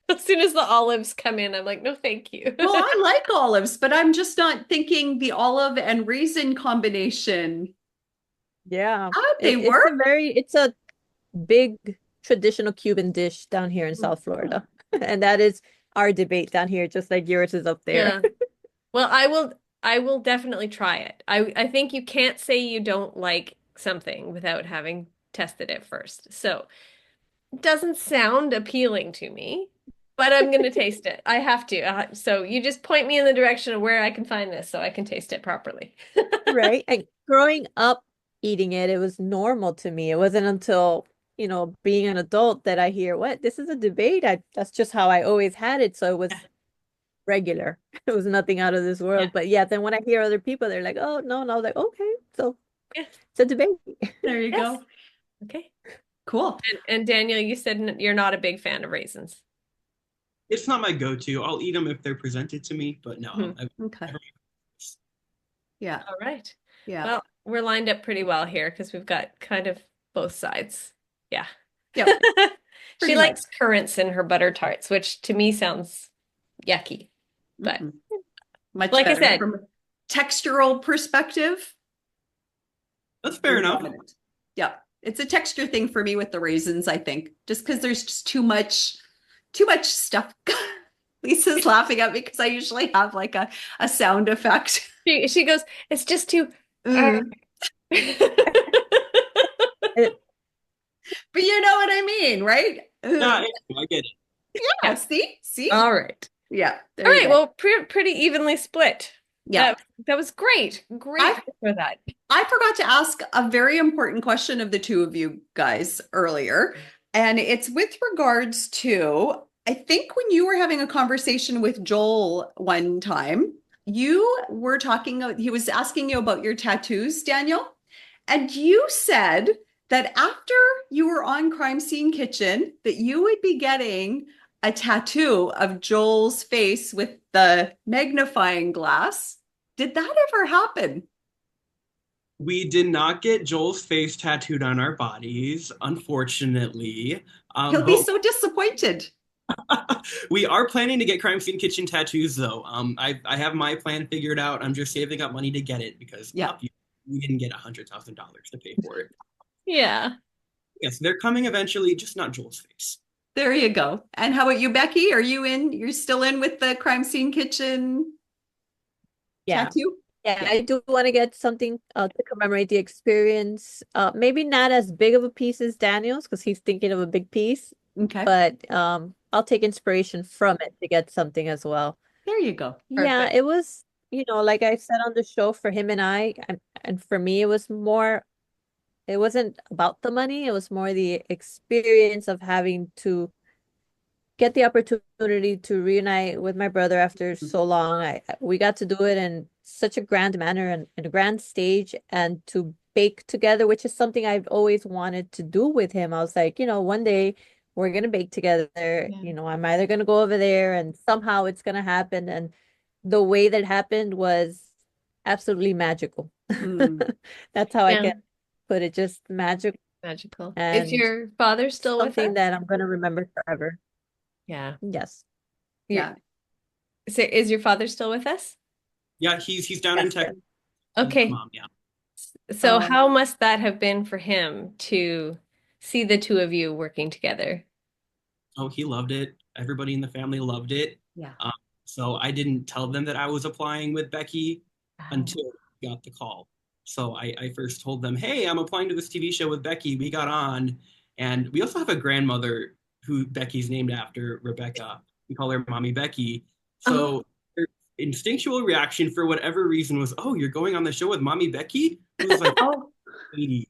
as soon as the olives come in, I'm like, no, thank you. well, I like olives, but I'm just not thinking the olive and raisin combination. Yeah. Ah, they work. It's a big traditional Cuban dish down here in South Florida. And that is our debate down here, just like yours is up there. Yeah. Well, I will definitely try it. I think you can't say you don't like something without having tested it first. So, it doesn't sound appealing to me, but I'm going to taste it. I have to. So, you just point me in the direction of where I can find this so I can taste it properly. Right. And growing up eating it, it was normal to me. It wasn't until, being an adult that I hear, what, this is a debate. That's just how I always had it. So it was regular. It was nothing out of this Yeah. world. But yeah, then when I hear other people, they're like, oh, no. And I was like, okay, so Yeah. it's a debate. There you Yes. go. Okay. Cool. And Daniel, you said you're not a big fan of raisins. It's not my go-to. I'll eat them if they're presented to me, but no, Mhm. Okay. never. Yeah. All right. Yeah. Well, we're lined up pretty well here because we've got kind of both sides. Yeah. Yep. She Pretty likes much. currants in her butter tarts, which to me sounds yucky. But Mhm. Much like I better said, from a textural perspective. That's fair You're enough. dominant. Yeah. It's a texture thing for me with the raisins, I think, just because there's just too much stuff. Lisa's laughing at me because I usually have like a sound effect. she goes, it's just too. Mm. It- But you know what I mean, right? Yeah, I get it. Yeah, see? All right. Yeah, there All you right. go. Well, pretty evenly split. Yeah. That was great. Great I for that. I forgot to ask a very important question of the two of you guys earlier, and it's with regards to, I think when you were having a conversation with Joel one time, you were talking, he was asking you about your tattoos, Daniel, and you said that after you were on Crime Scene Kitchen, that you would be getting a tattoo of Joel's face with the magnifying glass. Did that ever happen? We did not get Joel's face tattooed on our bodies, unfortunately. He'll be But so disappointed. we are planning to get Crime Scene Kitchen tattoos, though. I have my plan figured out. I'm just saving up money to get it because Yeah. we didn't get $100,000 to pay for it. Yeah. Yes, they're coming eventually, just not Joel's face. There you go. And how about you, Becky? Are you in? You're still in with the Crime Scene Kitchen yeah. tattoo? Yeah, Yeah. I do want to get something to commemorate the experience. Maybe not as big of a piece as Daniel's because he's thinking of a big piece, Okay. but I'll take inspiration from it to get something as well. There you go. Yeah, Perfect. it was, like I said on the show, for him and I, and for me, it was more, it wasn't about the money, it was more the experience of having to get the opportunity to reunite with my brother after so long. We got to do it in such a grand manner and in a grand stage, and to bake together, which is something I've always wanted to do with him. I was like, one day we're gonna bake together. Yeah. I'm either gonna go over there and somehow it's gonna happen. And the way that happened was absolutely magical. Mm. That's how I Yeah, can put it, just magic magical. Is and your father still with something us? that I'm gonna remember forever. Yeah. Yes. Your, Yeah. is your father still with us? Yeah, he's down in Yes, Texas. yes. He's the Okay. mom, yeah. So Oh, how must that have been for him to see the two of you working together? Oh, he loved it. Everybody in the family loved it. Yeah. Um, so I didn't tell them that I was applying with Becky Wow. until I got the call. So I first told them, hey, I'm applying to this TV show with Becky. We got on. And we also have a grandmother who Becky's named after, Rebecca. We call her Mommy Becky. Oh, So her instinctual reaction for whatever reason was, oh, you're going on the show with Mommy Becky? Who's like Oh. 80.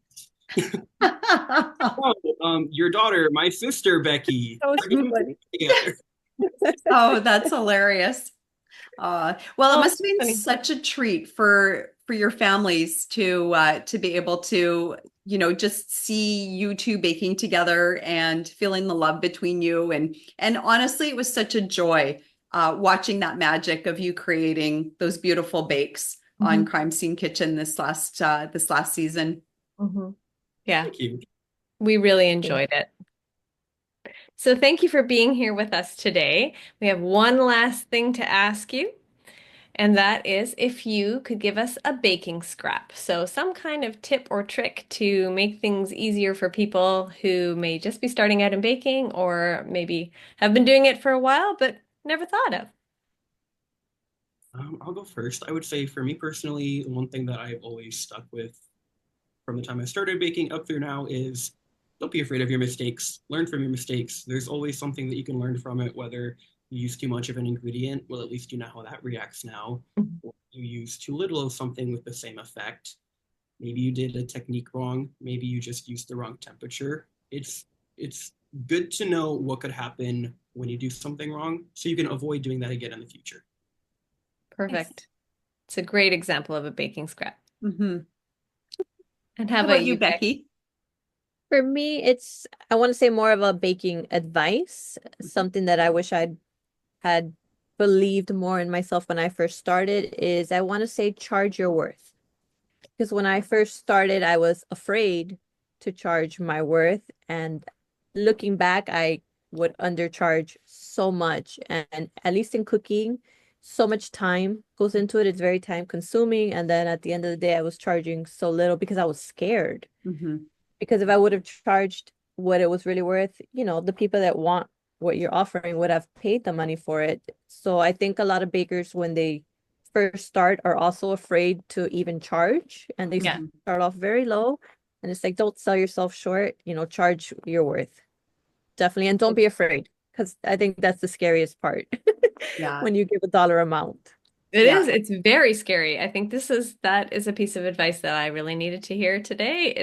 Oh, your daughter, my sister Becky. that was We're too gonna funny. be together. Oh, that's hilarious. Well, it oh, must have been funny. such a treat for your families to be able to, just see you two baking together and feeling the love between you. And honestly, it was such a joy watching that magic of you creating those beautiful bakes on Mhm. Crime Scene Kitchen this last season. Mhm. Yeah, Thank you. we really Thank enjoyed it. So thank you for being here with us today. We have one last thing to ask you, and that is if you could give us a baking scrap. So some kind of tip or trick to make things easier for people who may just be starting out in baking or maybe have been doing it for a while but never thought of. I'll go first. I would say for me personally, one thing that I've always stuck with from the time I started baking up through now is don't be afraid of your mistakes. Learn from your mistakes. There's always something that you can learn from it, whether you use too much of an ingredient, well, at least you know how that reacts now. Or you use too little of something with the same effect. Maybe you did a technique wrong. Maybe you just used the wrong temperature. It's good to know what could happen when you do something wrong so you can avoid doing that again in the future. Perfect. It's a great example of a baking scrap. Mhm. And How how about about you, you, Beck? Becky? For me, I want to say more of a baking advice, something that I wish I'd had believed more in myself when I first started is I want to say charge your worth. Because when I first started, I was afraid to charge my worth. And looking back, I would undercharge so much. And at least in cooking, so much time goes into it. It's very time consuming. And then at the end of the day, I was charging so little because I was scared. Mhm. Because if I would have charged what it was really worth, the people that want what you're offering would have paid the money for it. So I think a lot of bakers, when they first start, are also afraid to even charge, and they Yeah. Mhm. start off very low. And it's like, don't sell yourself short, charge your worth. Definitely. And don't be afraid, because I think that's the scariest part Yeah. when you give a dollar amount. It Yeah. is. It's very scary. I think that is a piece of advice that I really needed to hear today.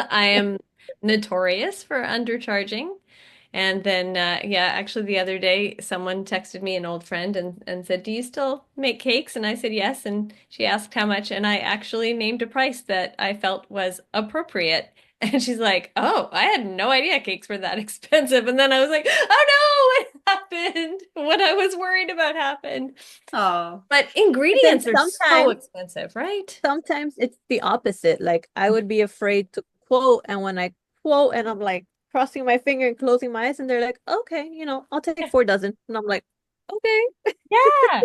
I am notorious for undercharging. And then yeah, actually the other day someone texted me, an old friend, and said, "Do you still make cakes?" And I said yes, and she asked how much, and I actually named a price that I felt was appropriate. And she's like, "Oh, I had no idea cakes were that expensive." And then I was like, "Oh no, what happened? What I was worried about happened." Oh. But But then ingredients are so expensive, right? sometimes it's the opposite. Like I would be afraid to quote, and when I quote and I'm like crossing my finger and closing my eyes, and they're like, okay, I'll take Yeah. 4 dozen. And I'm like, okay. Yeah.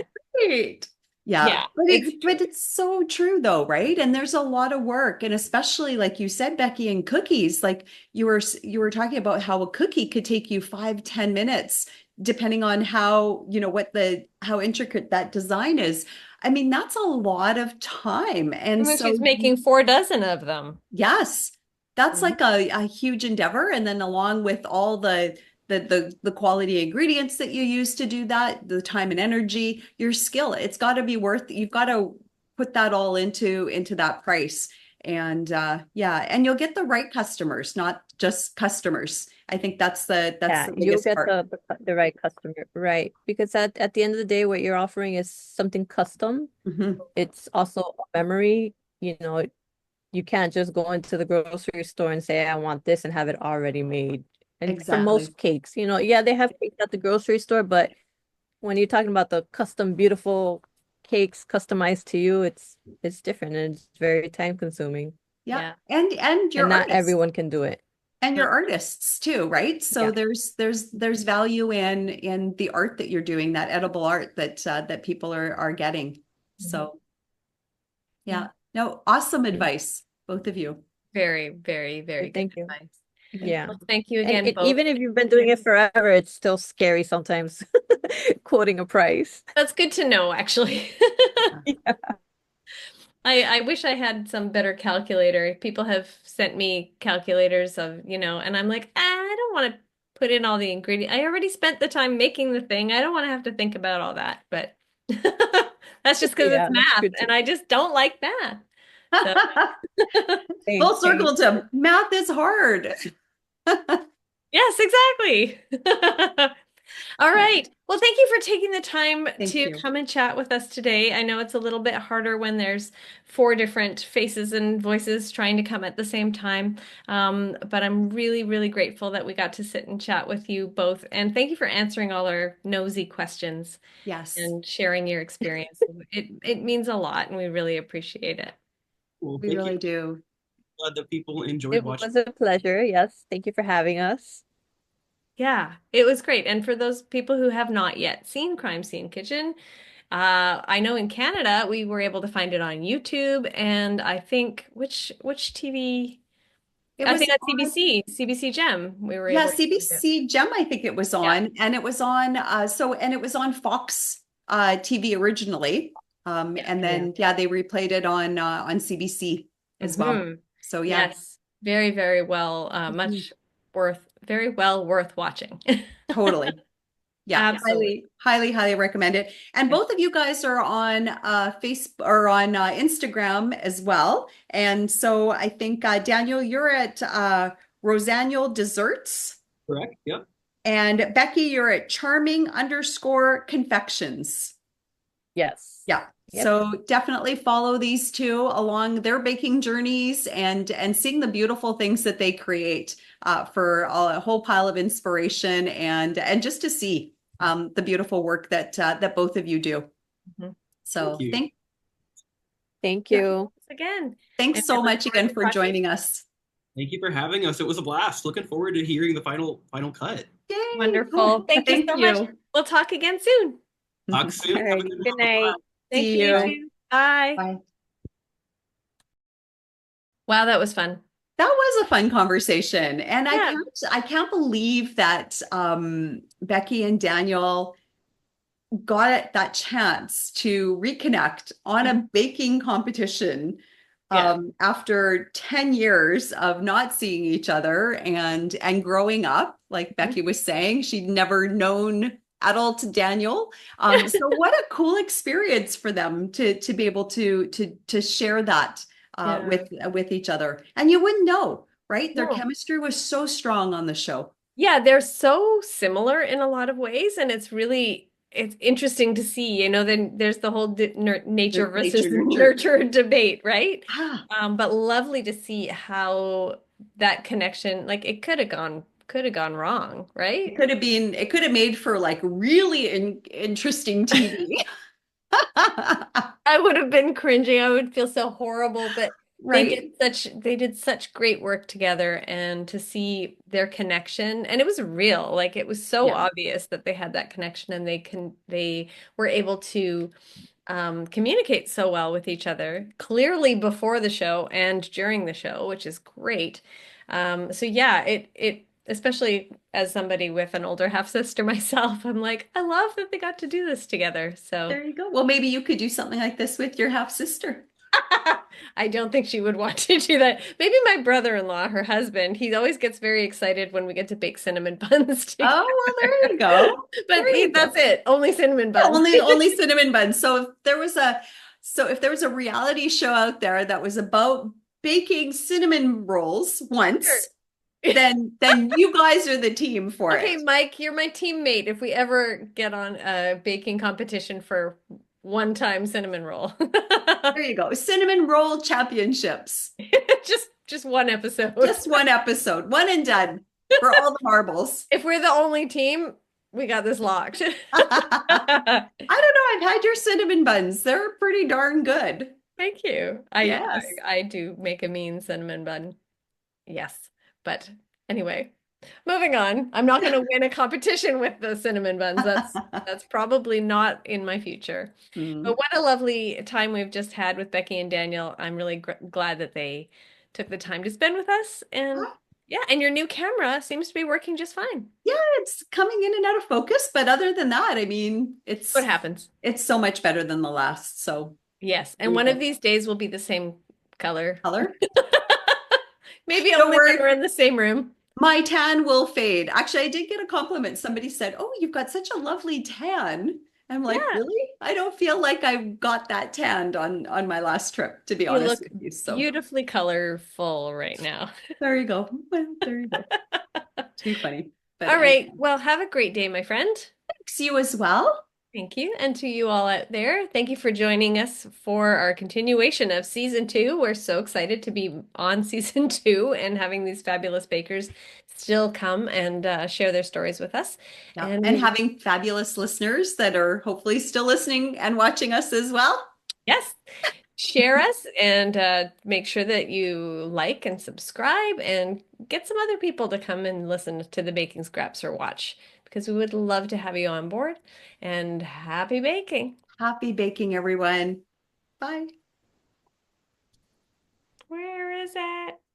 Right. Yeah. Yeah. But It's it's so true though, right? And there's a lot of work. And especially like you said, Becky, in cookies, like you were talking about how a cookie could take you 5, 10 minutes, depending on how, how intricate that design is. I mean, that's a lot of time. And And then so she's making 4 dozen of them. yes, that's Mhm. like a huge endeavor. And then along with all the quality ingredients that you use to do that, the time and energy, your skill, it's got to be worth, you've got to put that all into that price. And yeah, and you'll get the right customers, not just customers. I think that's Yeah, the you'll biggest get part. the right customer, right? Because at the end of the day, what you're offering is something custom. Mhm. It's also a memory. You can't just go into the grocery store and say, I want this and have it already made. And for Exactly. most cakes, yeah, they have cakes at the grocery store, but when you're talking about the custom, beautiful cakes customized to you, it's different and it's very time consuming. Yeah. Yeah. And And your not artists. everyone can do it. And No. you're artists too, right? So Yeah. there's value in the art that you're doing, that edible art that people are getting. So yeah, no, awesome advice, both of you. Very, very, very good Thank you. advice. Yeah. Well, thank you And again, both. even if you've been doing it forever, it's still scary sometimes quoting a price. That's good to know, actually. Yeah. I wish I had some better calculator. People have sent me calculators of, and I'm like, I don't want to put in all the ingredients. I already spent the time making the thing. I don't want to have to think about all that. But that's just because it's Yeah, that's math, good and too. I just don't like math. So Same, Full same. circle to math is hard. yes, exactly. All right. Well, thank you for taking the time Thank to you. come and chat with us today. I know it's a little bit harder when there's 4 different faces and voices trying to come at the same time. But I'm really, really grateful that we got to sit and chat with you both. And thank you for answering all our nosy questions Yes, and sharing your experience. It means a lot, and we really appreciate it. Well, we thank you. really do. Glad that people enjoyed It watching. was a pleasure. Yes. Thank you for having us. Yeah, it was great. And for those people who have not yet seen Crime Scene Kitchen, I know in Canada we were able to find it on YouTube, and I think which TV? It I was think that's on, CBC Gem. We were yeah, able to find it. CBC Gem, I think it was Yeah. on, and it was on and it was on Fox TV originally. Yeah. And Yeah. then yeah, they replayed it on CBC as well. Hmm. So yeah. Yes. Very, very well. Mhm. Very well worth watching. Totally. Yeah, Absolutely. highly recommend it. And both of you guys are on Facebook or on Instagram as well. And so I think Daniel, you're at Rosannual Desserts, Correct? Yep. and Becky, you're at charming_confections. Yes. Yeah. Yep. So definitely follow these two along their baking journeys and seeing the beautiful things that they create for a whole pile of inspiration and just to see the beautiful work that both of you do. Mhm. So Thank you. Thank Yeah, you. Again. thanks And we so look much forward again to for talking. joining us. Thank you for having us. It was a blast. Looking forward to hearing the final cut. Yay! Wonderful. Thank you Thank so much. you. We'll talk again soon. Talk soon. All Have a right. good Good one. night. Thank See you. you. Too. Bye. Bye. Wow, that was fun. That was a fun conversation. And Yeah. I can't believe that Becky and Daniel got that chance to reconnect on a baking competition Yeah. after 10 years of not seeing each other and growing up. Like Becky was saying, she'd never known adult Daniel. So what a cool experience for them to be able to share that Yeah. with each other. And you wouldn't know, right? Their No. chemistry was so strong on the show. Yeah, they're so similar in a lot of ways, and it's interesting to see, then there's the whole nature The versus nature nurture. nurture debate, right? Ah, But lovely to see how that connection, like it could have gone wrong, right? it could have made for like really interesting TV. I would have been cringing. I would feel so horrible, but Right. they did such great work together, and to see their connection, and it was real. Like it was so Yeah. obvious that they had that connection, and they were able to communicate so well with each other, clearly before the show and during the show, which is great. So yeah, especially as somebody with an older half sister myself, I'm like, I love that they got to do this together. So There you go. Well, maybe you could do something like this with your half sister. I don't think she would want to do that. Maybe my brother-in-law, her husband, he always gets very excited when we get to bake cinnamon buns together. Oh, well, there you go. But There you that's go. it. Only cinnamon Yeah, buns. only cinnamon buns. If there was a reality show out there that was about baking cinnamon rolls once, then you guys are the team for Okay, it. Mike, you're my teammate if we ever get on a baking competition for one-time cinnamon roll. There you go. Cinnamon roll championships. Just one episode. Just one episode, one and done for all the marbles. If we're the only team, we got this locked. I don't know. I've had your cinnamon buns. They're pretty darn good. Thank you. Yes. I do make a mean cinnamon bun. Yes. But anyway, moving on. I'm not going to win a competition with the cinnamon buns. That's probably not in my future. But what a lovely time we've just had with Becky and Daniel. I'm really glad that they took the time to spend with us. And yeah, and your new camera seems to be working just fine. Yeah, it's coming in and out of focus, but other than that, I mean, it's What happens? It's so much better than the last. So Yes, and one of these days will be the same color. Maybe Don't only worry. when we're in the same room. My tan will fade. Actually, I did get a compliment. Somebody said, "Oh, you've got such a lovely tan." I'm like, Yeah. really? I don't feel like I got that tanned on my last trip, to be You honest look with you. So beautifully colorful right now. there you go. Well, there you go. Too funny. But All right. Well, have a great day, my friend. thanks, you as well. Thank you. And to you all out there, thank you for joining us for our continuation of season 2. We're so excited to be on season 2 and having these fabulous bakers still come and share their stories with us. Yeah. And having fabulous listeners that are hopefully still listening and watching us as well. Yes. Share us and make sure that you like and subscribe and get some other people to come and listen to the Baking Scraps or watch, because we would love to have you on board. And happy baking. Happy baking, everyone. Bye. Where is it?